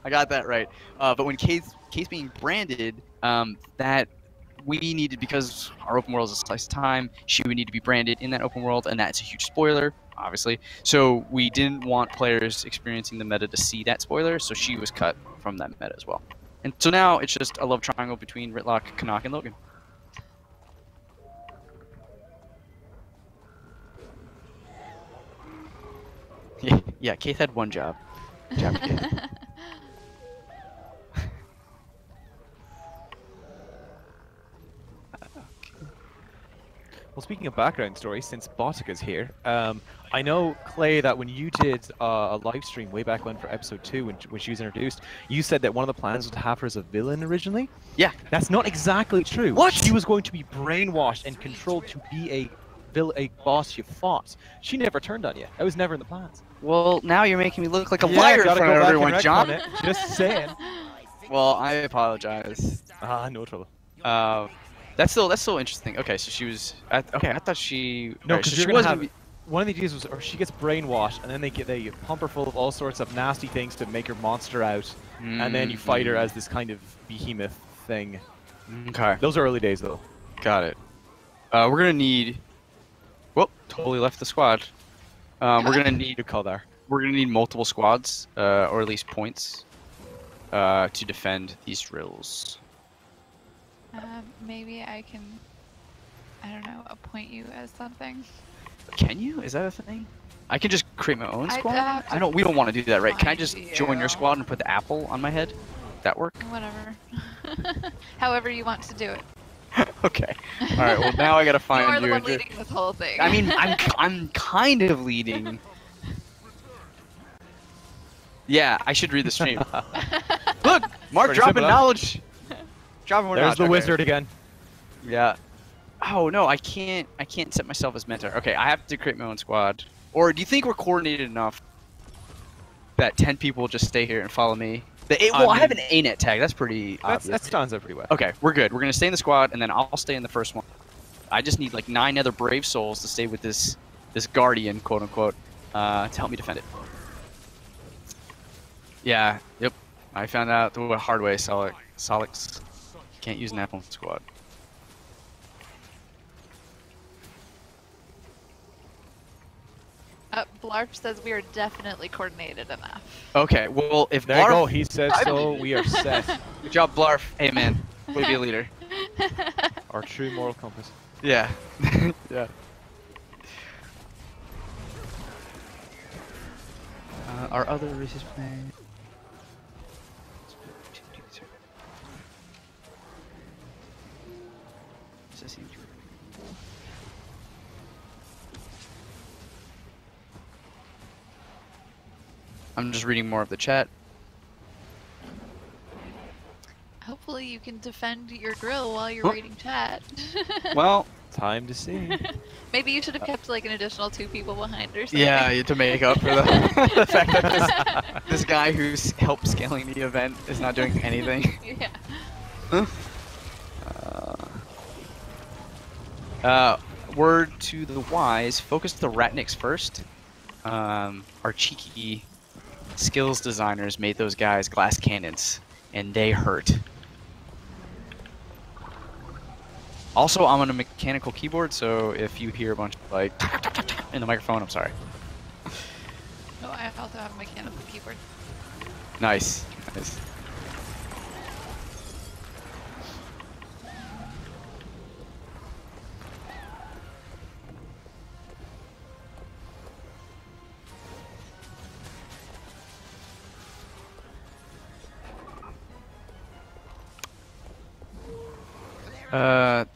I got that right. But when Kaith being branded, that we needed, because our open world is a slice of time, she would need to be branded in that open world, and that's a huge spoiler, obviously. So we didn't want players experiencing the meta to see that spoiler, so she was cut from that meta as well. And so now it's just a love triangle between Ritlock, Canuck, and Logan. Yeah, Kaith had one job. Kaith. Well, speaking of background stories, since Botika's here, I know, Clay, that when you did a live stream way back when for episode 2, when she was introduced, you said that one of the plans was to have her as a villain originally. Yeah. That's not exactly true. What? She was going to be brainwashed and controlled to be a boss you fought. She never turned on you. That was never in the plans. Well, now you're making me look like a liar in front of everyone, John. Just saying. Well, I apologize. No trouble. That's still interesting. Okay, so she was. Okay, I thought she. No, alright, because so you're she gonna was have be- one of the ideas was, or she gets brainwashed, and then they pump her full of all sorts of nasty things to make her monster out, and then you fight her as this kind of behemoth thing. Okay, Those are early days, though. got it. We're gonna need. Whoop! Totally left the squad. We're gonna need. Good call there. We're gonna need multiple squads, or at least points, to defend these drills. Maybe I can, I don't know, appoint you as something. Can you? Is that a thing? I can just create my own I'd squad. have to I don't. We don't want to do that, right? Can I find just join your you. squad and put the apple on my head? That work? Whatever. However you want to do it. Okay. All right. Well, now I gotta You find are the you. one leading this whole thing. I mean, I'm kind of leading. Yeah, I should read the stream. Look, Mark Pretty dropping simple, huh? knowledge. Dropping more There's knowledge. the Okay. wizard again. Yeah. Oh no, I can't. I can't set myself as mentor. Okay, I have to create my own squad. Or do you think we're coordinated enough that 10 people just stay here and follow me? Well, I have an ArenaNet tag. That's pretty obvious. That stands out pretty well. Okay, we're good. We're gonna stay in the squad, and then I'll stay in the first one. I just need like 9 other brave souls to stay with this guardian, quote unquote, to help me defend it. Yeah. Yep. I found out the hard way. Solix can't use an apple squad. Blarp says we are definitely coordinated enough. Okay. Well, if There you Blarf, go. He says so. We are set. good job, Blarf. Hey man, way to be a leader. Our true moral compass. Yeah. Yeah. Our other races playing. I'm just reading more of the chat. Hopefully you can defend your drill while you're reading chat. Well, Time to see. Maybe you should have kept like an additional 2 people behind or something. yeah, to make up for the, the fact that this guy who's helped scaling the event is not doing anything. Yeah. Word to the wise, focus the Ratniks first. Our cheeky skills designers made those guys glass cannons, and they hurt. Also, I'm on a mechanical keyboard, so if you hear a bunch of like in the microphone, I'm sorry. Oh, I also have a mechanical keyboard. Nice, nice.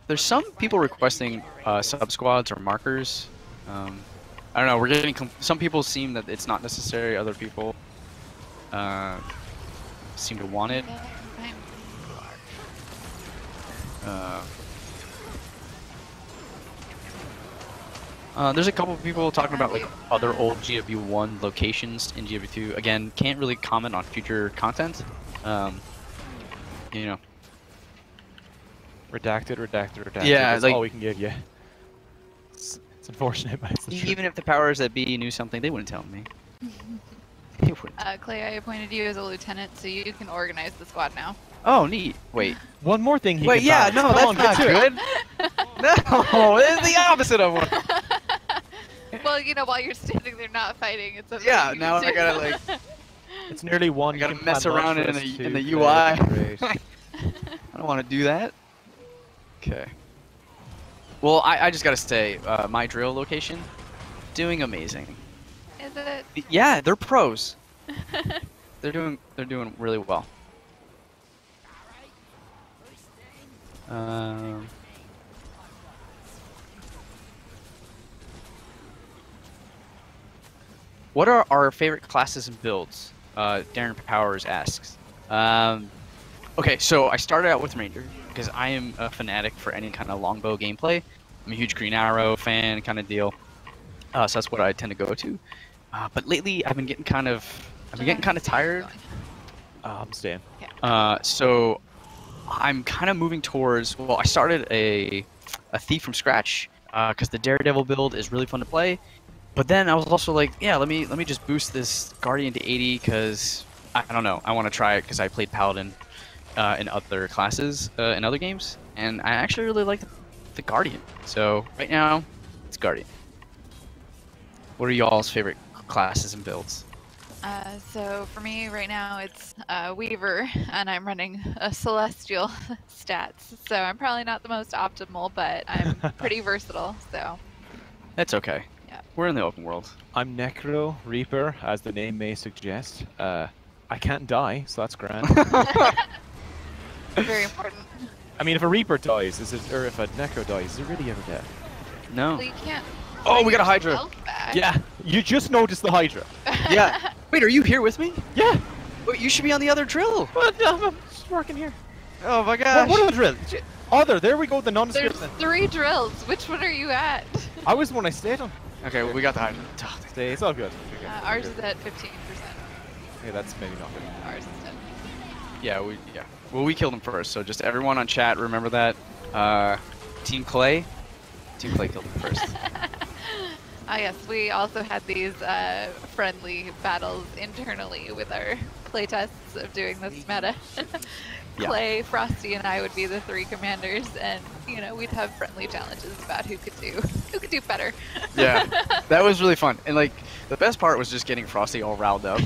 There's some people requesting sub squads or markers. I don't know. We're getting some people seem that it's not necessary. Other people seem to want it. There's a couple of people talking about like other old GW1 locations in GW2. Again, can't really comment on future content. You know. Redacted. Yeah, that's like- all we can give you. It's unfortunate, but it's the truth. Even if the powers that be knew something, they wouldn't tell me. They wouldn't. Clay, I appointed you as a lieutenant, so you can organize the squad now. Oh, neat. Wait. One more thing he Wait, can yeah, balance. no, Come that's on, not get to it. good. No, it's the opposite of one. Well, you know, while you're standing there not fighting, it's something Yeah, you now can I do. gotta like, It's nearly one. I gotta You can mess plan around lunch in for the us in the too, UI. that'd be great. I don't want to do that. Okay. Well, I just gotta say, my drill location, doing amazing. Is it? Yeah, they're pros. They're doing really well. What are our favorite classes and builds? Darren Powers asks. Okay, so I started out with Ranger because I am a fanatic for any kind of longbow gameplay. I'm a huge Green Arrow fan kind of deal. So that's what I tend to go to. But lately, I've been getting kind of tired. I'm staying. So I'm kind of moving towards. Well, I started a thief from scratch because the Daredevil build is really fun to play. But then I was also like, yeah, let me just boost this Guardian to 80 because I don't know, I want to try it because I played Paladin in other classes in other games, and I actually really like the Guardian. So right now, it's Guardian. What are y'all's favorite classes and builds? So for me right now it's Weaver, and I'm running a Celestial stats. So I'm probably not the most optimal, but I'm pretty versatile. So That's okay. yeah. We're in the open world. I'm Necro Reaper, as the name may suggest. I can't die, so that's grand. Very important. I mean, if a Reaper dies, or if a Necro dies, is it really ever dead? No. Well, you can't. Oh, bring we got a your Hydra. health back. Yeah, you just noticed the Hydra. Yeah. Wait, are you here with me? Yeah. Wait, you should be on the other drill. What? I'm just working here. Oh my gosh. What other drill? Other. There we go. The There's nondescript. 3 drills. Which one are you at? I was the one I stayed on. Okay, well, we got the Hydra. Stay. It's all good. Ours is at 15%. Yeah, that's maybe not good. Ours is dead. Yeah, well, we killed him first, so just everyone on chat, remember that. Team Clay killed him first. Ah yes, we also had these friendly battles internally with our playtests of doing this meta. Yeah. Clay, Frosty, and I would be the 3 commanders, and we'd have friendly challenges about who could do better. Yeah, that was really fun, and like the best part was just getting Frosty all riled up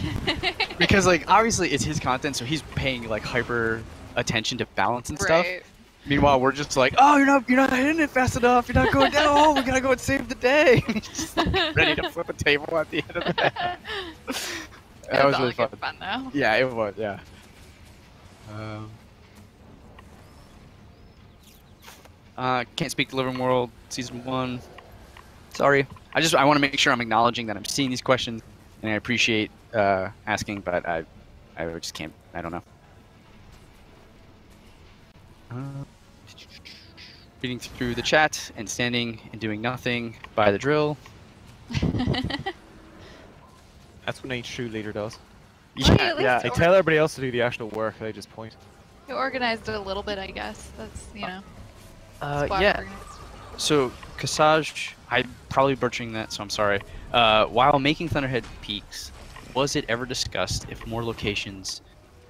because like obviously it's his content, so he's paying like hyper attention to balance and stuff. Right. Meanwhile, we're just like, oh, you're not hitting it fast enough. You're not going down. Oh, we gotta go and save the day. Just like, ready to flip a table at the end of that. That was really fun. Fun though. Yeah, it was. Yeah. Can't speak to Living World Season 1. Sorry. I want to make sure I'm acknowledging that I'm seeing these questions, and I appreciate asking, but I just can't. I don't know. Reading through the chat and standing and doing nothing by the drill. That's what any true leader does. Well, you at least They tell everybody else to do the actual work. They just point. You organized it a little bit, I guess. That's squad Yeah. organized. So, Kasaj, I'm probably butchering that, so I'm sorry. While making Thunderhead Peaks, was it ever discussed if more locations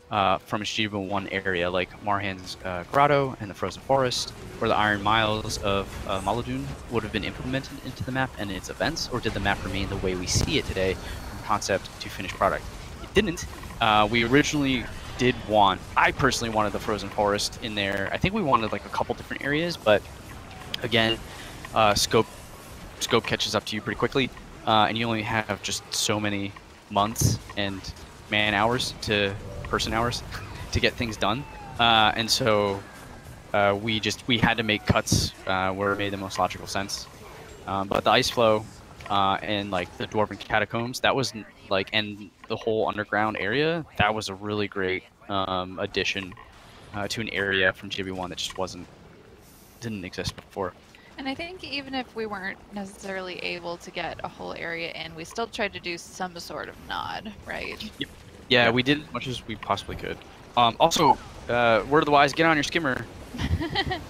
from Achievable 1 area, like Marhan's Grotto and the Frozen Forest, or the Iron Miles of Maludun, would have been implemented into the map and its events, or did the map remain the way we see it today, from concept to finished product? It didn't. We originally did want, I personally wanted the Frozen Forest in there. I think we wanted like a couple different areas, but again, scope catches up to you pretty quickly, and you only have just so many months and man hours person hours to get things done, and so we had to make cuts where it made the most logical sense. But the ice flow and like the Dwarven Catacombs, that was like, and the whole underground area, that was a really great addition to an area from GB1 that just didn't exist before. And I think even if we weren't necessarily able to get a whole area in, we still tried to do some sort of nod, right? Yep. Yeah, we did as much as we possibly could. Also, word of the wise, get on your skimmer,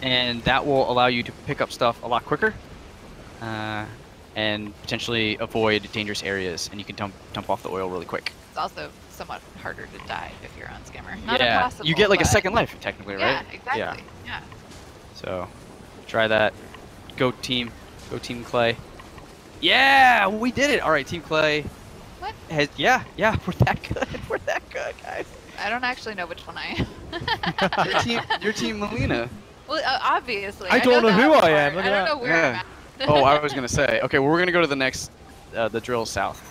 and that will allow you to pick up stuff a lot quicker, and potentially avoid dangerous areas, and you can dump off the oil really quick. It's also somewhat harder to die if you're on skimmer. Not yeah, impossible, you get like a but- second life, technically, right? Yeah, exactly. Yeah. Yeah. So, try that. Go team Clay. Yeah, we did it. All right, Team Clay. What? Yeah, we're that good. We're that good, guys. I don't actually know which one I am. Your team Melina. Well, obviously. I don't know that who I part. am, look I at don't that. know where I'm at. Oh, I was gonna say. Okay, well, we're gonna go to the next, the drill south.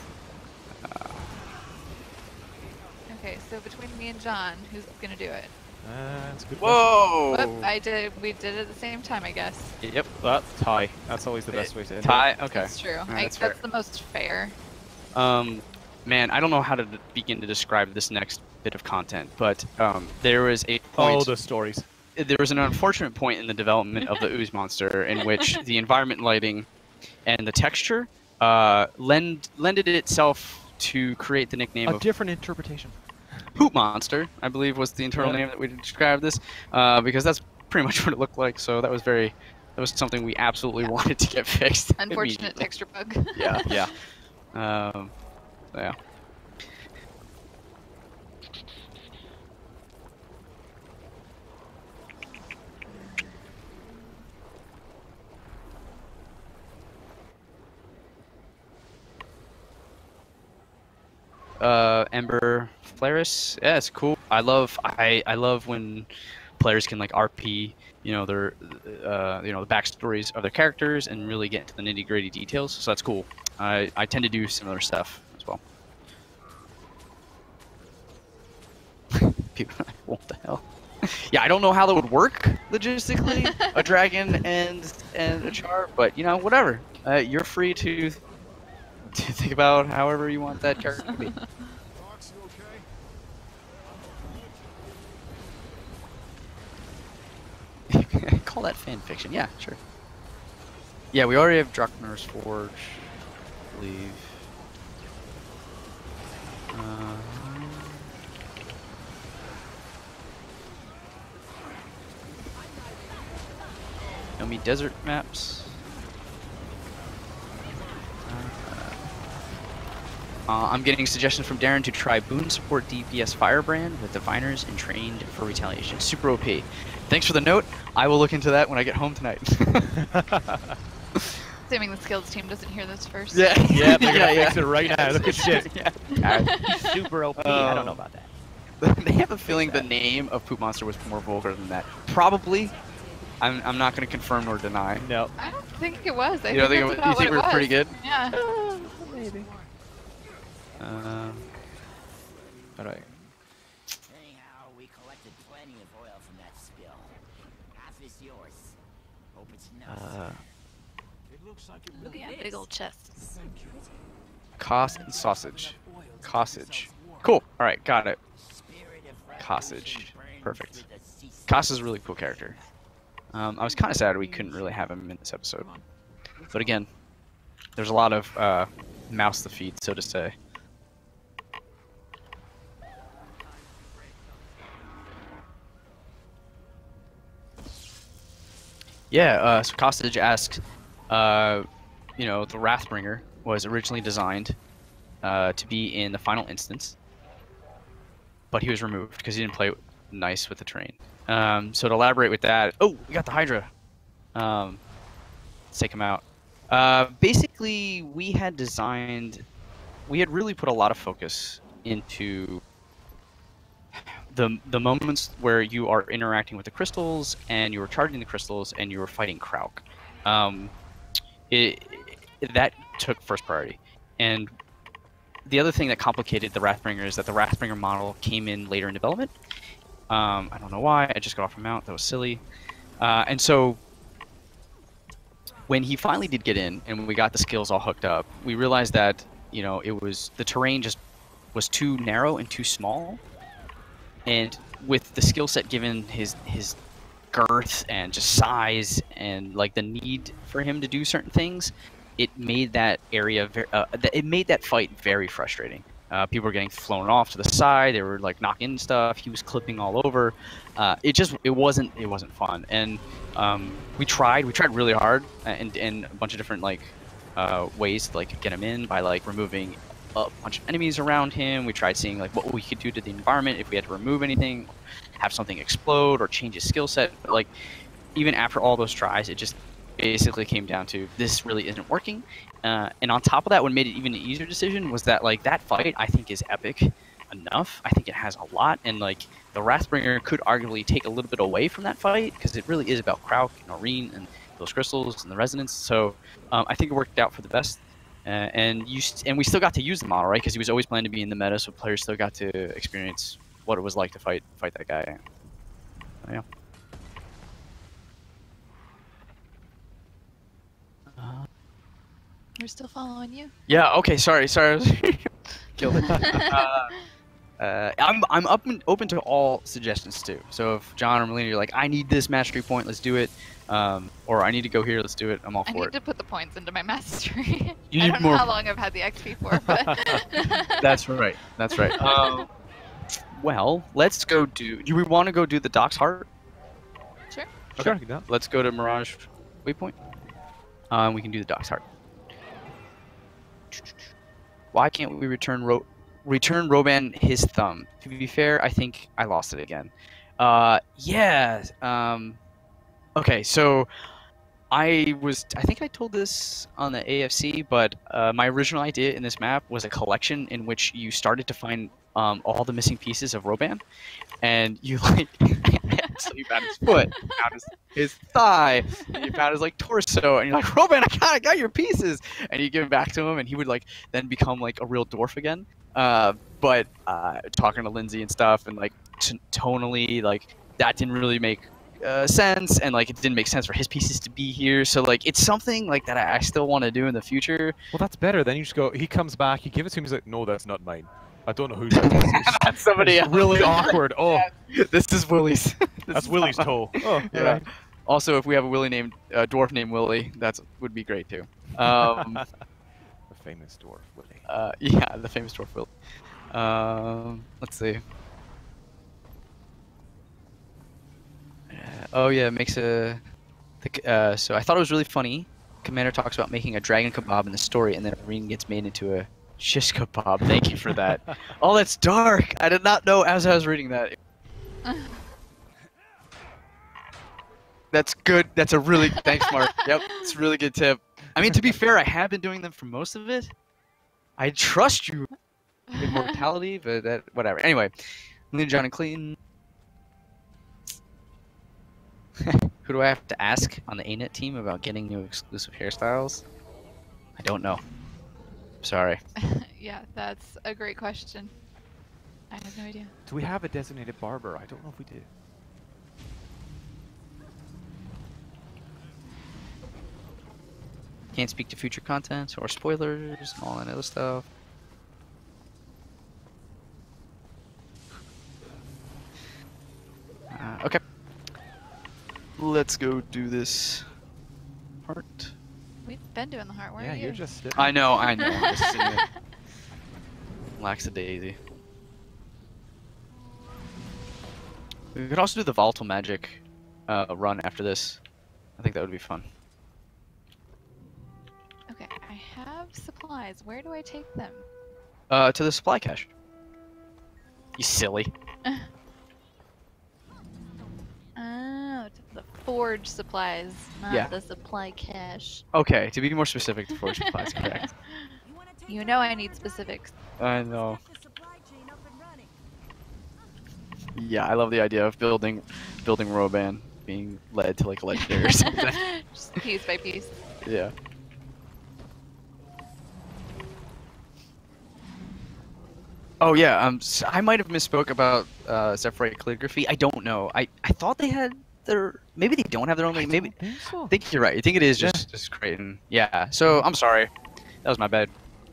Okay, so between me and John, who's gonna do it? That's a good Whoa! Whoop, we did it at the same time, I guess. Yep. That tie. That's always the best way to end it. Tie. Okay. That's true. That's That's fair. the most fair. Man, I don't know how to begin to describe this next bit of content, but there was a Oh, point. the stories. There was an unfortunate point in the development of the ooze monster in which the environment lighting and the texture lended itself to create the nickname A of different interpretation. Poop monster, I believe, was the internal name that we described this, because that's pretty much what it looked like. So that was something we absolutely wanted to get fixed. Unfortunate texture bug. Yeah. Yeah. Yeah. Ember Flaris. Yeah, it's cool. I love when players can like RP, their the backstories of their characters and really get into the nitty-gritty details. So that's cool. I tend to do similar stuff as well. People, what the hell? Yeah, I don't know how that would work logistically, a dragon and a char, but whatever. You're free to think about however you want that character to be. Call that fan fiction. Yeah, sure. Yeah, we already have Druckner's Forge, I believe. Yomi Desert maps. I'm getting suggestions from Darren to try Boon Support DPS Firebrand with Diviners and trained for retaliation. Super OP. Thanks for the note. I will look into that when I get home tonight. Assuming the skills team doesn't hear this first. Yeah, they're gonna fix it right now. Look at shit. Super OP. I don't know about that. They have a feeling the name of Poop Monster was more vulgar than that. Probably. I'm not going to confirm nor deny. No. I don't think it was. You think it was pretty good? Yeah. Maybe. All right. Anyhow, we collected plenty of oil from that spill. Half is yours. Hope it's enough. Look at that big old chest. Cost and sausage. Cossage. Cool. All right, got it. Cossage. Perfect. Koss is a really cool character. I was kind of sad we couldn't really have him in this episode. But again, there's a lot of mouse to feed, so to say. Yeah, so Cossage asked, the Wrathbringer was originally designed to be in the final instance, but he was removed because he didn't play nice with the terrain. So to elaborate with that, oh, we got the Hydra. Let's take him out. Basically, we had really put a lot of focus into the moments where you are interacting with the crystals and you are charging the crystals and you are fighting Krauk. That took first priority. And the other thing that complicated the Wrathbringer is that the Wrathbringer model came in later in development. I don't know why. I just got off a mount. That was silly. And so when he finally did get in and when we got the skills all hooked up, we realized that the terrain just was too narrow and too small. And with the skill set given his girth and just size and like the need for him to do certain things, it made that area it made that fight very frustrating. People were getting flown off to the side. They were like knocking stuff. He was clipping all over. It wasn't fun. And we tried really hard in a bunch of different ways to get him in by removing a bunch of enemies around him. We tried seeing what we could do to the environment if we had to remove anything, have something explode or change his skill set. But even after all those tries, it just basically came down to this really isn't working. And on top of that, what made it even an easier decision was that that fight I think is epic enough. I think it has a lot, and the Wrathbringer could arguably take a little bit away from that fight because it really is about Krauk and Aurene and those crystals and the resonance. So I think it worked out for the best. And we still got to use the model, right? Because he was always planned to be in the meta, so players still got to experience what it was like to fight that guy. Yeah. We're still following you. Yeah. Okay. Sorry. I was killed it. I'm open to all suggestions too. So if John or Melina, you're like, I need this mastery point, let's do it. Or I need to go here, let's do it. I'm all for it. I need to put the points into my mastery. You I need don't more. know how long I've had the XP for, but That's right. Well, let's go do we want to go do the Doc's Heart? Sure. Sure. Yeah. Let's go to Mirage Waypoint. We can do the Doc's Heart. Why can't we return Roban his thumb? To be fair, I think I lost it again. Yeah. Okay, so I think I told this on the AFC, but my original idea in this map was a collection in which you started to find all the missing pieces of Roban, and you like so you found his foot, you found his thigh, and you found his like torso, and you're like, Roban, I got your pieces, and you give it back to him, and he would like then become like a real dwarf again. But talking to Lindsay and stuff, and like tonally, like that didn't really make sense, and like it didn't make sense for his pieces to be here. So like it's something like that I still want to do in the future. Well, that's better. Then you just go. He comes back. You give it to him. He's like, no, that's not mine. I don't know whose that is. That's somebody else. Really awkward. Oh, this is Willie's. that's Willie's toe. Oh, Yeah. right. Also, if we have a dwarf named Willie, that would be great too. The famous dwarf Willie. Yeah, the famous dwarf Willie. Let's see. Oh yeah, it makes a. So I thought it was really funny. Commander talks about making a dragon kebab in the story, and then Irene gets made into a shish kebab. Thank you for that. Oh, that's dark. I did not know as I was reading that. That's good. That's a really thanks, Mark. Yep, it's a really good tip. I mean, to be fair, I have been doing them for most of it. I trust you. Immortality, but that whatever. Anyway, Melina, John, and Clayton. Who do I have to ask on the ArenaNet team about getting new exclusive hairstyles? I don't know. Sorry. Yeah, that's a great question. I have no idea. Do we have a designated barber? I don't know if we do. Can't speak to future content or spoilers and all that other stuff. Okay. Let's go do this part. We've been doing the heart. Where Yeah, are you? you're just sitting. I know. I'm just seeing it. Laxadaisy. We could also do the volatile magic run after this. I think that would be fun. Okay, I have supplies. Where do I take them? To the supply cache. You silly. Oh, to the forge supplies, not Yeah. the supply cache. Okay, to be more specific, the forge supplies, correct. You know I need specifics. I know. Yeah, I love the idea of building Roban being led to like a legendary or something. Just piece by piece. Yeah. Oh yeah, I might have misspoke about Zephyrite calligraphy. I don't know. I thought they had their. Maybe they don't have their own. Maybe. I think you're right. I think it is just Clayton. Yeah. So I'm sorry. That was my bad.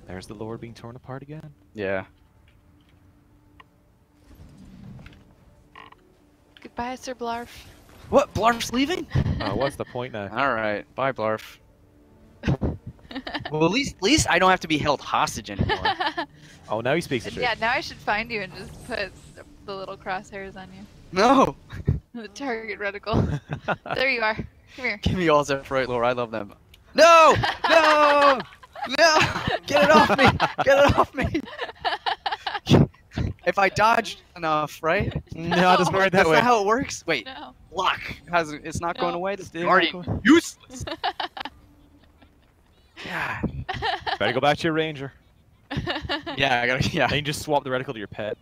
There's the Lord being torn apart again. Yeah. Goodbye, Sir Blarf. What? Blarf's leaving? What's the point now? All right. Bye, Blarf. Well, at least I don't have to be held hostage anymore. Oh, now he speaks the truth. Yeah, now I should find you and just put the little crosshairs on you. No. The target reticle. There you are. Come here. Give me all Zephyrite lore. I love them. No! No! No! Get it off me! Get it off me! If I dodged enough, right? No, it doesn't work that That's way. not how it works. Wait, No. luck hasn't. It's not going No. away. It's Still already not going- useless. God. Better go back to your ranger. Yeah, I gotta. Yeah. And you just swap the reticle to your pet.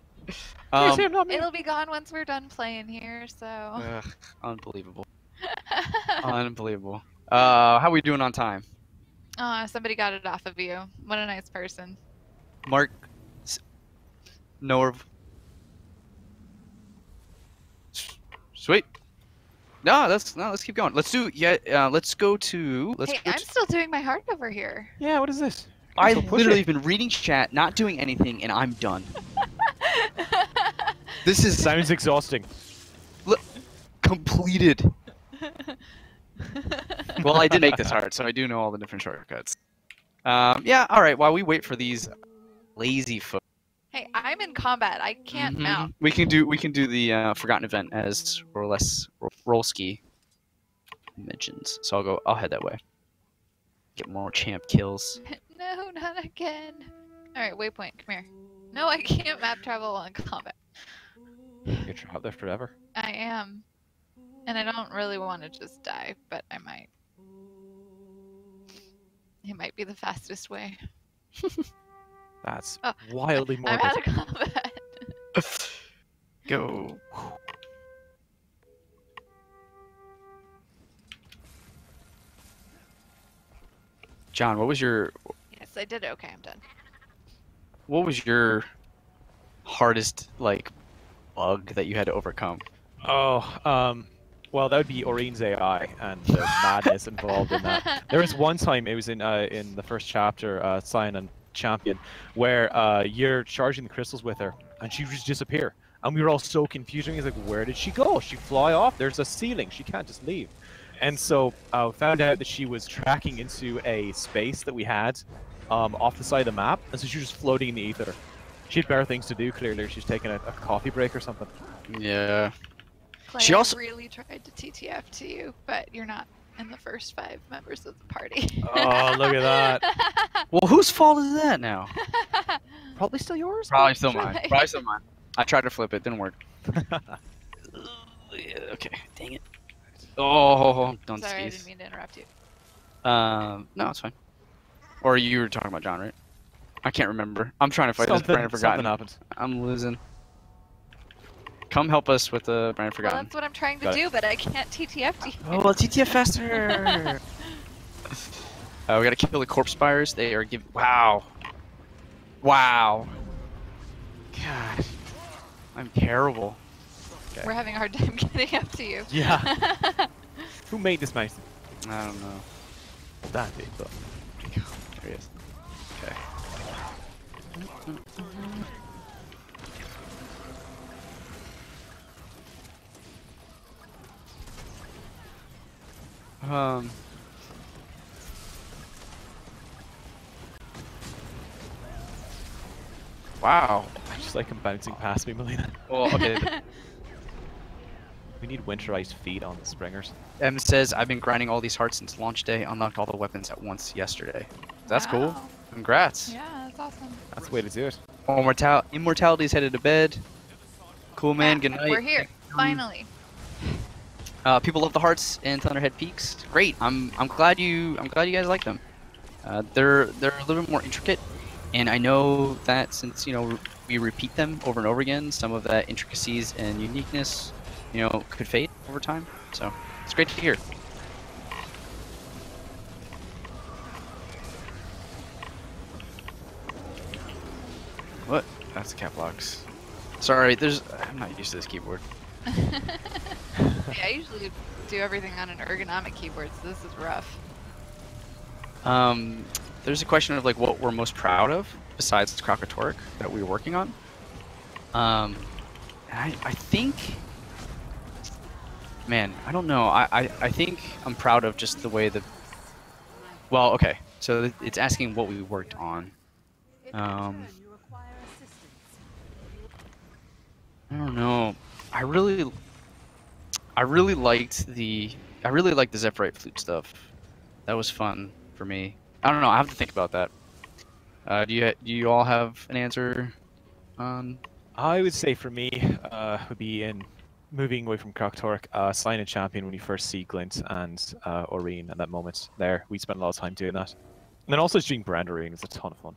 Um, It'll be gone once we're done playing here, so. ugh, unbelievable. Unbelievable. How are we doing on time? Oh, somebody got it off of you. What a nice person. Mark. Norv. Sweet. No, let's keep going. Let's do let's go to Hey, go I'm to- still doing my heart over here. Yeah, what is this? I Push literally it. have been reading chat, not doing anything, and I'm done. This is Sounds exhausting. completed. Well, I did make this hard, so I do know all the different shortcuts. Yeah, all right. While we wait for these lazy folks. Hey, I'm in combat. I can't mount. We can do the Forgotten Event as Rolski mentions. So I'll head that way. Get more champ kills. No, not again. Alright, waypoint, come here. No, I can't map travel while in combat. You're trapped there forever. I am. And I don't really want to just die, but I might. It might be the fastest way. That's Oh, wildly I'm morbid. out of combat. Go. John, what was your Yes, I did okay, I'm done. hardest like bug that you had to overcome? Oh, well, that would be Orion's AI and the madness involved in that. There was one time, it was in the first chapter, Scion and Champion, where you're charging the crystals with her, and she would just disappear. And we were all so confused. He's like, where did she go? She fly off? There's a ceiling. She can't just leave. And so found out that she was tracking into a space that we had off the side of the map, and so she was just floating in the ether. She had better things to do, clearly. She's taking a coffee break or something. Yeah. Clay, She also- I really tried to TTF to you, but you're not in the first 5 members of the party. Oh, look at that. Well, whose fault is that now? Probably still yours? Probably still Try. mine. Probably still mine. I tried to flip it, didn't work. Okay, dang it. Oh, don't Sorry, I didn't sneeze. mean to interrupt you. No, it's fine. Or you were talking about John, right? I can't remember. I'm trying to fight this Brand Forgotten. Something happened. I'm losing. Come help us with the Brand Well, Forgotten. that's what I'm trying to Got it. do, but I can't TTF to you. Oh, well, TTF faster! We gotta kill the corpse spires. They are giving. Wow. Wow. God. I'm terrible. Okay. We're having a hard time getting up to you. Yeah. Who made this mountain? I don't know. That big, though. There he is. Okay. Wow. I just like him bouncing past me, Melina. Well, okay. We need winterized feet on the springers. M says, I've been grinding all these hearts since launch day. Unlocked all the weapons at once yesterday. That's cool. Wow. Congrats. Yeah, that's awesome. That's the way to do it. Immortality's headed to bed. Cool, man. Yeah, Good night. We're here, finally. People love the hearts in Thunderhead Peaks. Great. I'm glad you guys like them. They're a little bit more intricate, and I know that since we repeat them over and over again, some of that intricacies and uniqueness could fade over time. So it's great to hear. What? That's the cap locks. Sorry, I'm not used to this keyboard. Yeah, I usually do everything on an ergonomic keyboard, so this is rough. There's a question of like what we're most proud of besides Krakatork that we're working on. I think, man, I don't know. I think I'm proud of just the way well, okay. So it's asking what we worked on. I don't know. I really liked the Zephyrite flute stuff. That was fun for me. I don't know. I have to think about that. Do you all have an answer on? I would say for me, would be in moving away from Krakatork, Scion and Champion when you first see Glint and Oreen at that moment there. We spent a lot of time doing that. And then also just doing Brand Oreen was a ton of fun.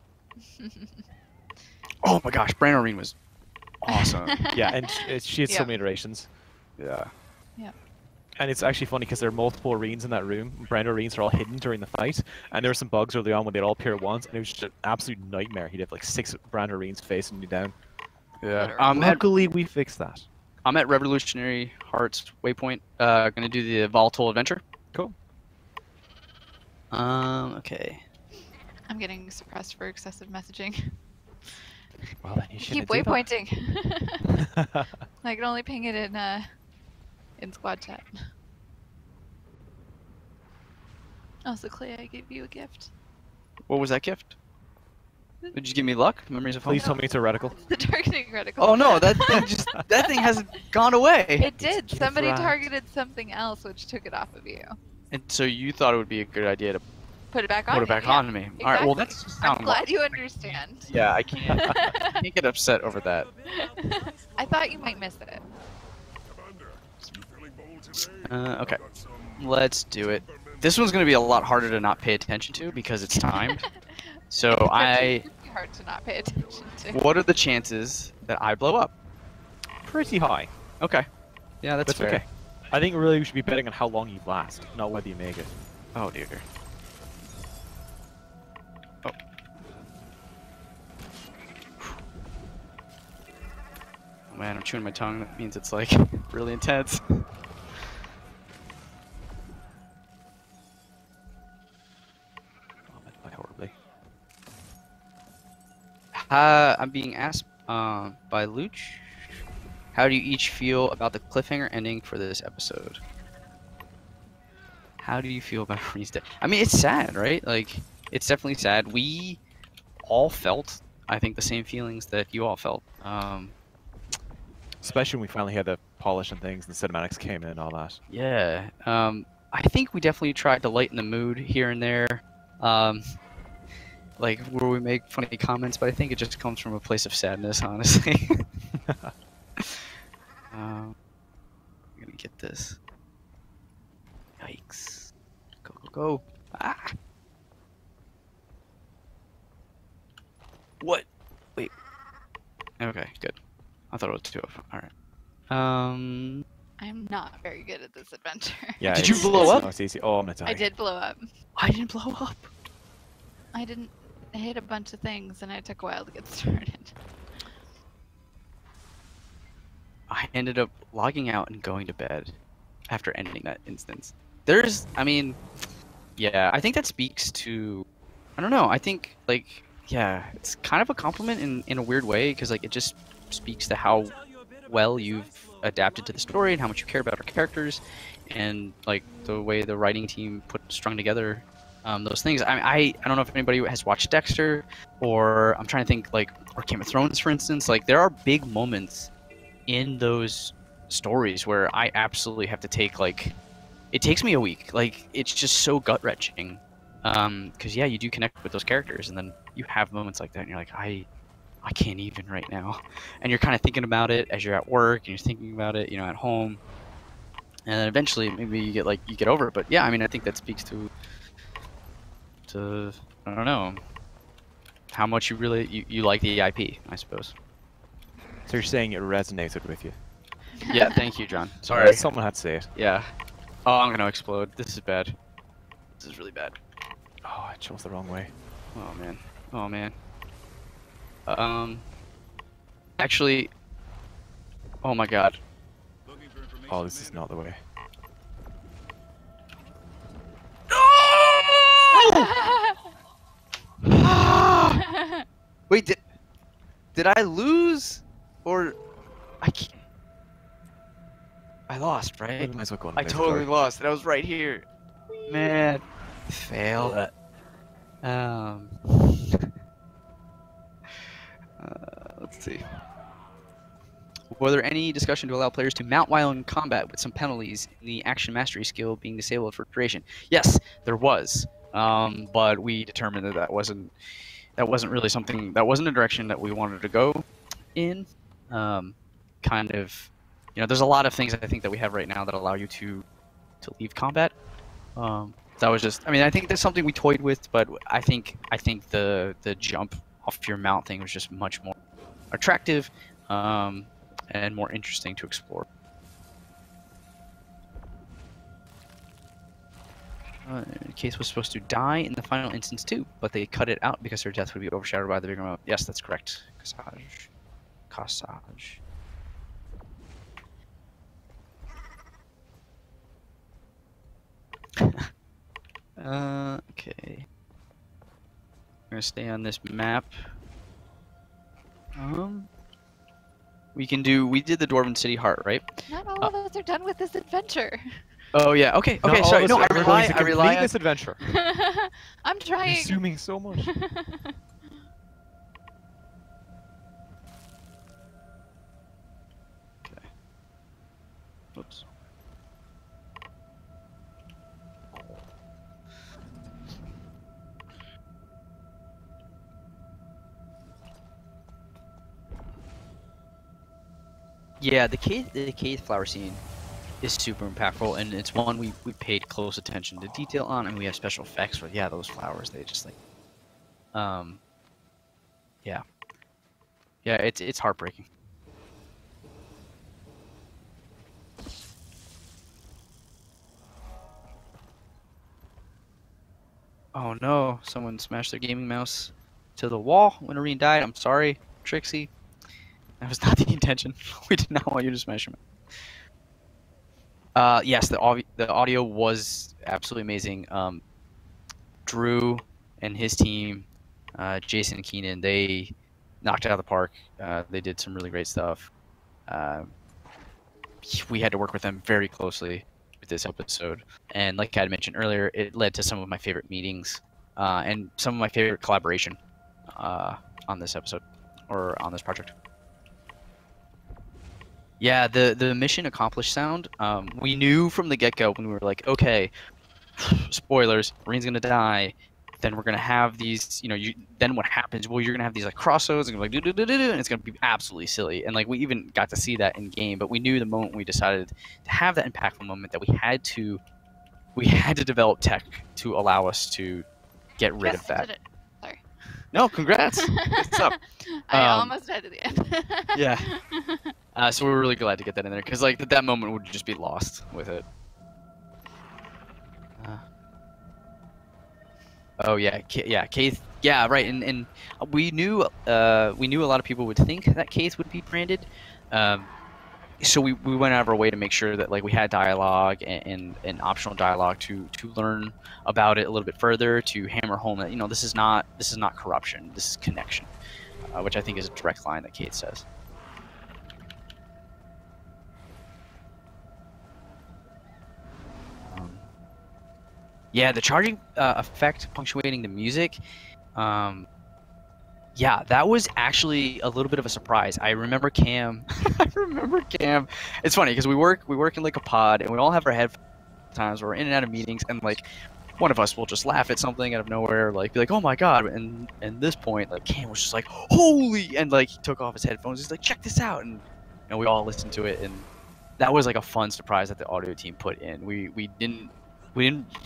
Oh my gosh, Brand Oreen was awesome. Yeah, and she had so Yeah. many iterations. Yeah. And it's actually funny because there are multiple Oreens in that room. Brand Oreens are all hidden during the fight. And there were some bugs early on when they'd all appear at once. And it was just an absolute nightmare. He'd have like 6 Brand Oreens facing you down. Yeah. Literally. Luckily, we fixed that. I'm at Revolutionary Hearts Waypoint. Gonna do the volatile adventure. Cool. Okay. I'm getting suppressed for excessive messaging. Well, then you Keep shouldn't do that. waypointing. I can only ping it in squad chat. Oh, so Clay, I gave you a gift. What was that gift? Did you give me luck? Memories of home? Please tell me it's a reticle. The targeting reticle. Oh no, that thing just that thing hasn't gone away. It did. It's Somebody right. targeted something else, which took it off of you. And so you thought it would be a good idea to Put it back on. put it back on me. All right. Well, Exactly. that's I'm glad you understand. Yeah, I can't. I can't get upset over that. I thought you might miss it. Okay, let's do it. This one's gonna be a lot harder to not pay attention to because it's timed. So It's actually pretty hard to not pay attention to. what are the chances that I blow up? Pretty high. Okay. Yeah, that's That's fair. okay. I think really we should be betting on how long you last, not whether you make it. Oh dear. Oh. Oh man, I'm chewing my tongue. That means it's like really intense. Oh, I died horribly. I'm being asked by Luch, how do you each feel about the cliffhanger ending for this episode? How do you feel about Ree's death? I mean, it's sad, right? Like, it's definitely sad. We all felt, I think, the same feelings that you all felt. Especially when we finally had the polish and things, and the cinematics came in and all that. Yeah. I think we definitely tried to lighten the mood here and there. Like, where we make funny comments, but I think it just comes from a place of sadness, honestly. I'm gonna get this. Yikes. Go, go, go. Ah! What? Wait. Okay, good. I thought it was 2 of them. Alright. I'm not very good at this adventure. Yeah. Did you it's- blow it's- up? no, it's easy. Oh, I'm gonna die. I did blow up. I didn't blow up. I didn't. I hit a bunch of things, and it took a while to get started. I ended up logging out and going to bed after ending that instance. There's, I mean, yeah, I think that speaks to, I don't know, I think, like, yeah, it's kind of a compliment in a weird way, because, like, it just speaks to how well you've adapted to the story and how much you care about our characters, and, like, the way the writing team strung together those things. I don't know if anybody has watched Dexter, or I'm trying to think, like, or Game of Thrones, for instance. Like, there are big moments in those stories where I absolutely have to take, like, it takes me a week. Like, it's just so gut-wrenching. Because, yeah, you do connect with those characters, and then you have moments like that, and you're like, I can't even right now. And you're kind of thinking about it as you're at work, and you're thinking about it, you know, at home. And then eventually, maybe you get over it. But, yeah, I mean, I think that speaks to I don't know, how much you really you like the IP, I suppose. So you're saying it resonated with you? Yeah, thank you, John. Sorry. Someone had to say it. Yeah. Oh, I'm gonna explode. This is bad. This is really bad. Oh, I chose the wrong way. Oh man. Oh man. Actually. Oh my god. Oh, this is not the way. Wait, did I lose, or I can't? I lost, We right? might as well go on I a totally card. lost, and I was right here. Man, fail. Let's see. Were there any discussion to allow players to mount while in combat with some penalties in the action mastery skill being disabled for duration? Yes, there was. But we determined that that wasn't really something, that wasn't a direction that we wanted to go in. Kind of, you know, there's a lot of things I think that we have right now that allow you to leave combat. That was just, I mean, I think that's something we toyed with, but I think the jump off your mount thing was just much more attractive and more interesting to explore. Case was supposed to die in the final instance too, but they cut it out because her death would be overshadowed by the bigger mount. Yes, that's correct. Cassage. Okay. We're gonna stay on this map. We did the Dwarven City Heart, right? Not all of us are done with this adventure. Oh yeah. Okay. Not Okay. all Sorry. of us No, are I ever rely. going to I complete rely on. this adventure. I'm You're trying. assuming so much. Yeah, the Cave flower scene is super impactful, and it's one we paid close attention to detail on, and we have special effects for those flowers. They just like, yeah, it's heartbreaking. Oh no, someone smashed their gaming mouse to the wall when Irene died. I'm sorry, Trixie. That was not the intention. We did not want you to smash your mouse. Yes, the audio was absolutely amazing. Drew and his team, Jason and Keenan, they knocked it out of the park. They did some really great stuff. We had to work with them very closely with this episode, and like I had mentioned earlier, it led to some of my favorite meetings and some of my favorite collaboration on this episode or on this project. Yeah, the mission accomplished sound. We knew from the get-go when we were like, okay, spoilers, Reen's gonna die. Then we're gonna have these, then what happens? Well, you're gonna have these like crossover and like and it's gonna be absolutely silly. And like we even got to see that in game, but we knew the moment we decided to have that impactful moment that we had to develop tech to allow us to get rid of that. Did it. Sorry. No, congrats. What's up? I almost died at the end. Yeah. So we were really glad to get that in there because like that moment would just be lost with it. Oh yeah, Kaith. Yeah, right. And we knew a lot of people would think that Kaith would be branded. So we went out of our way to make sure that like we had dialogue and optional dialogue to learn about it a little bit further, to hammer home that this is not corruption, this is connection, which I think is a direct line that Kaith says. Yeah, the charging effect punctuating the music. Yeah, that was actually a little bit of a surprise. I remember Cam. It's funny because we work in like a pod, and we all have our headphones. Times we're in and out of meetings, and like one of us will just laugh at something out of nowhere, like be like, "Oh my god!" And this point, like Cam was just like, "Holy!" and like he took off his headphones. He's like, "Check this out!" And we all listened to it, and that was like a fun surprise that the audio team put in. We didn't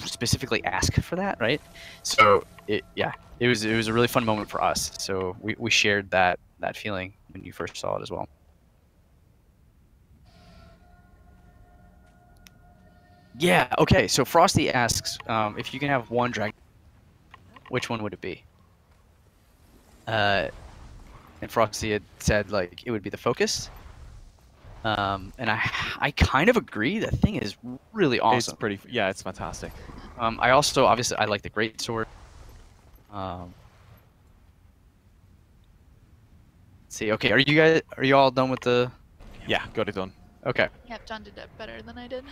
specifically ask for that, right? So it was a really fun moment for us. So we shared that feeling when you first saw it as well. Yeah. Okay. So Frosty asks if you can have one dragon, which one would it be? And Frosty had said like it would be the Focus. And I kind of agree. That thing is really awesome. It's pretty. Yeah, it's fantastic. I also obviously I like the Great Sword. Let's see. Okay, are you all done with the? Yeah, got it done. Okay. Yep, John did it better than I did.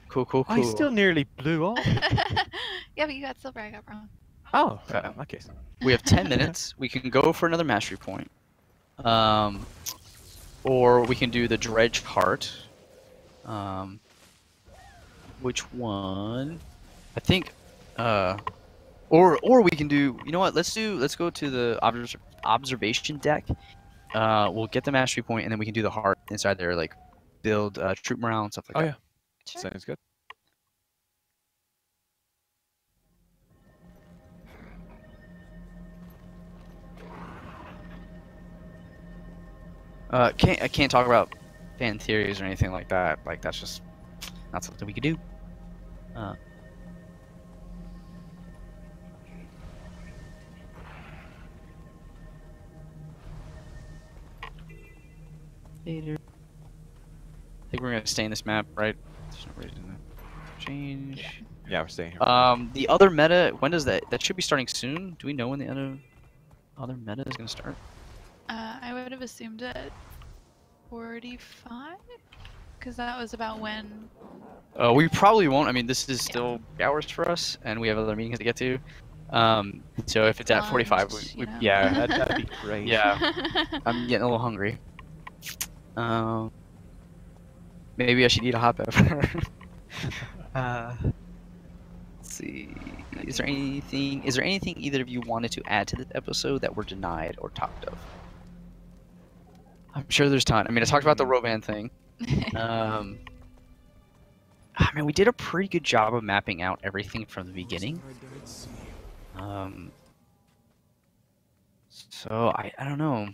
Cool. I still nearly blew off. Yeah, but you got silver. I got wrong. Oh, in that case. We have 10 minutes. We can go for another mastery point. Or we can do the Dredge Heart. Which one? I think. Or we can do. You know what? Let's go to the observation deck. We'll get the mastery point, and then we can do the heart inside there, like build troop morale and stuff like that. Oh yeah. Sure. Sounds good. I can't talk about fan theories or anything like that. Like that's just not something we could do. Later. I think we're gonna stay in this map, right? There's no reason to change. Yeah, we're staying here. The other meta, when does that should be starting soon? Do we know when the other meta is gonna start? I would have assumed at 45, because that was about when. We probably won't. I mean, this is still hours for us, and we have other meetings to get to. So if it's at 45, yeah, that'd be great. Yeah, I'm getting a little hungry. Maybe I should eat a hot pepper. Let's see. Is there anything either of you wanted to add to this episode that were denied or talked of? I'm sure there's a ton. I mean, I talked about the Roban thing. I mean, we did a pretty good job of mapping out everything from the beginning. So I don't know.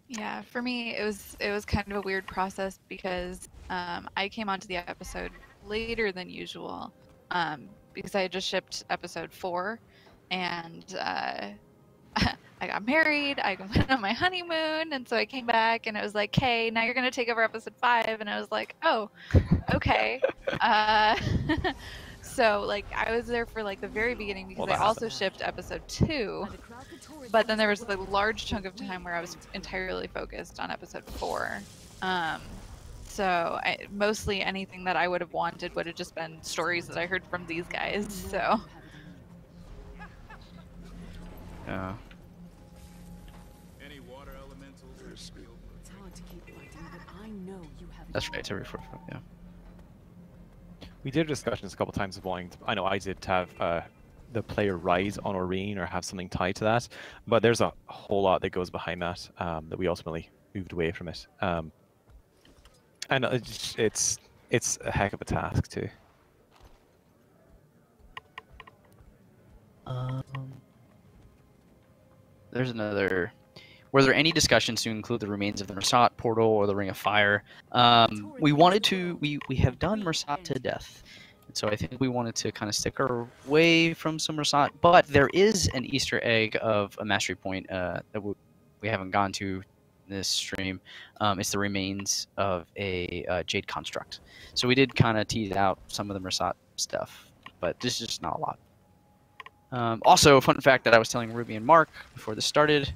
Yeah, for me it was kind of a weird process because I came onto the episode later than usual because I had just shipped episode 4 and I got married, I went on my honeymoon, and so I came back and it was like, "Okay, now you're gonna take over episode 5," and I was like, "Oh, okay." So like I was there for like the very beginning because I also shipped episode 2, but then there was like a large chunk of time where I was entirely focused on episode 4. So mostly anything that I would have wanted would have just been stories that I heard from these guys. So Yeah. That's right. It's every 4. Yeah. We did discussions a couple times of wanting to, I know I did, to have the player rise on Aurene or have something tied to that, but there's a whole lot that goes behind that that we ultimately moved away from it. And it's a heck of a task too. There's another. Were there any discussions to include the remains of the Mersat portal or the Ring of Fire? We wanted to. We have done Mersat to death, and so I think we wanted to kind of stick our way from some Mersat. But there is an Easter egg of a mastery point that we haven't gone to in this stream. It's the remains of a Jade construct. So we did kind of tease out some of the Mersat stuff, but this is just not a lot. Also, a fun fact that I was telling Ruby and Mark before this started.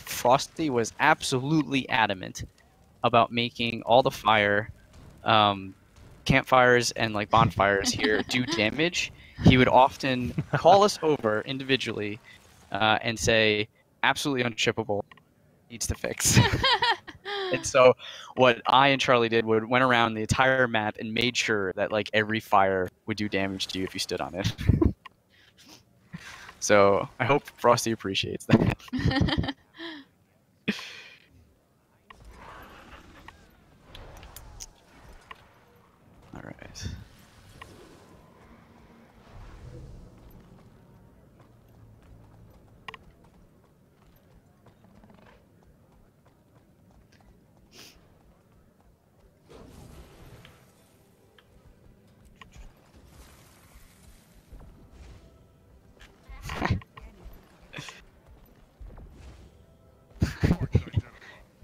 Frosty was absolutely adamant about making all the fire, campfires and like bonfires here do damage. He would often call us over individually and say, absolutely unshippable, needs to fix. And so what I and Charlie did went around the entire map and made sure that like every fire would do damage to you if you stood on it. So I hope Frosty appreciates that. All right.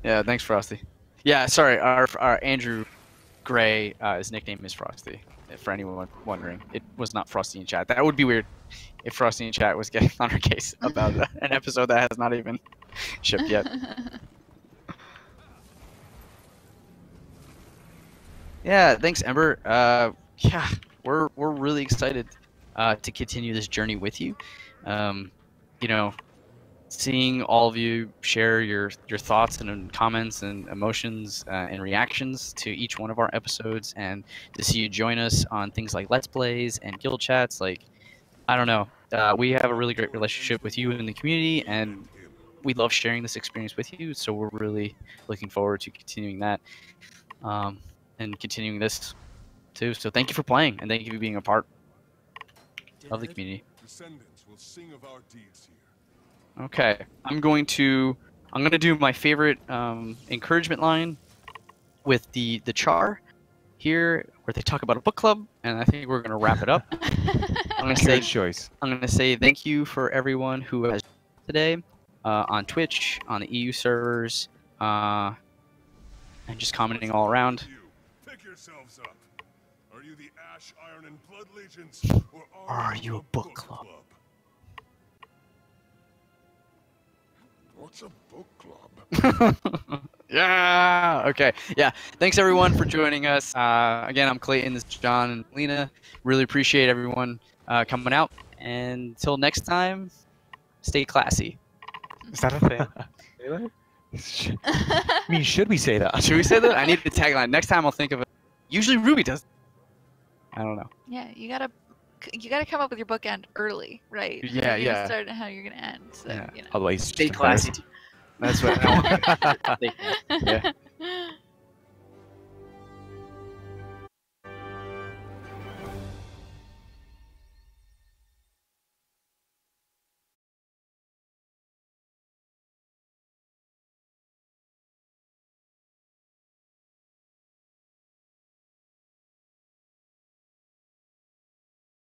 Yeah, thanks, Frosty. Yeah, sorry, our Andrew Gray, his nickname is Frosty. For anyone wondering, it was not Frosty in chat. That would be weird if Frosty in chat was getting on our case about an episode that has not even shipped yet. Yeah, thanks, Ember. Yeah, we're really excited to continue this journey with you. You know, seeing all of you share your thoughts and comments and emotions and reactions to each one of our episodes, and to see you join us on things like Let's Plays and guild chats. Like, I don't know, we have a really great relationship with you in the community, and we love sharing this experience with you. So we're really looking forward to continuing that and continuing this too. So thank you for playing, and thank you for being a part of the community. Descendants will sing of our deeds here. Okay, I'm gonna do my favorite encouragement line with the char here, where they talk about a book club, and I think we're gonna wrap it up. I'm gonna say thank you for everyone who has today on Twitch, on the EU servers, and just commenting all around. Pick yourselves up. Are you the Ash, Iron, and Blood Legions, or are you a book club? What's a book club? Yeah. Okay. Yeah. Thanks everyone for joining us. Again, I'm Clayton. This is John and Lena. Really appreciate everyone coming out. And until next time, stay classy. Is that a thing? I mean, should we say that? Should we say that? I need the tagline. Next time I'll think of it. Usually Ruby does. I don't know. Yeah, you gotta come up with your bookend early, right? Yeah, you're yeah. gonna start and how you're gonna end. So, Yeah. you know. Otherwise, Stay classy. That's what I want. Yeah.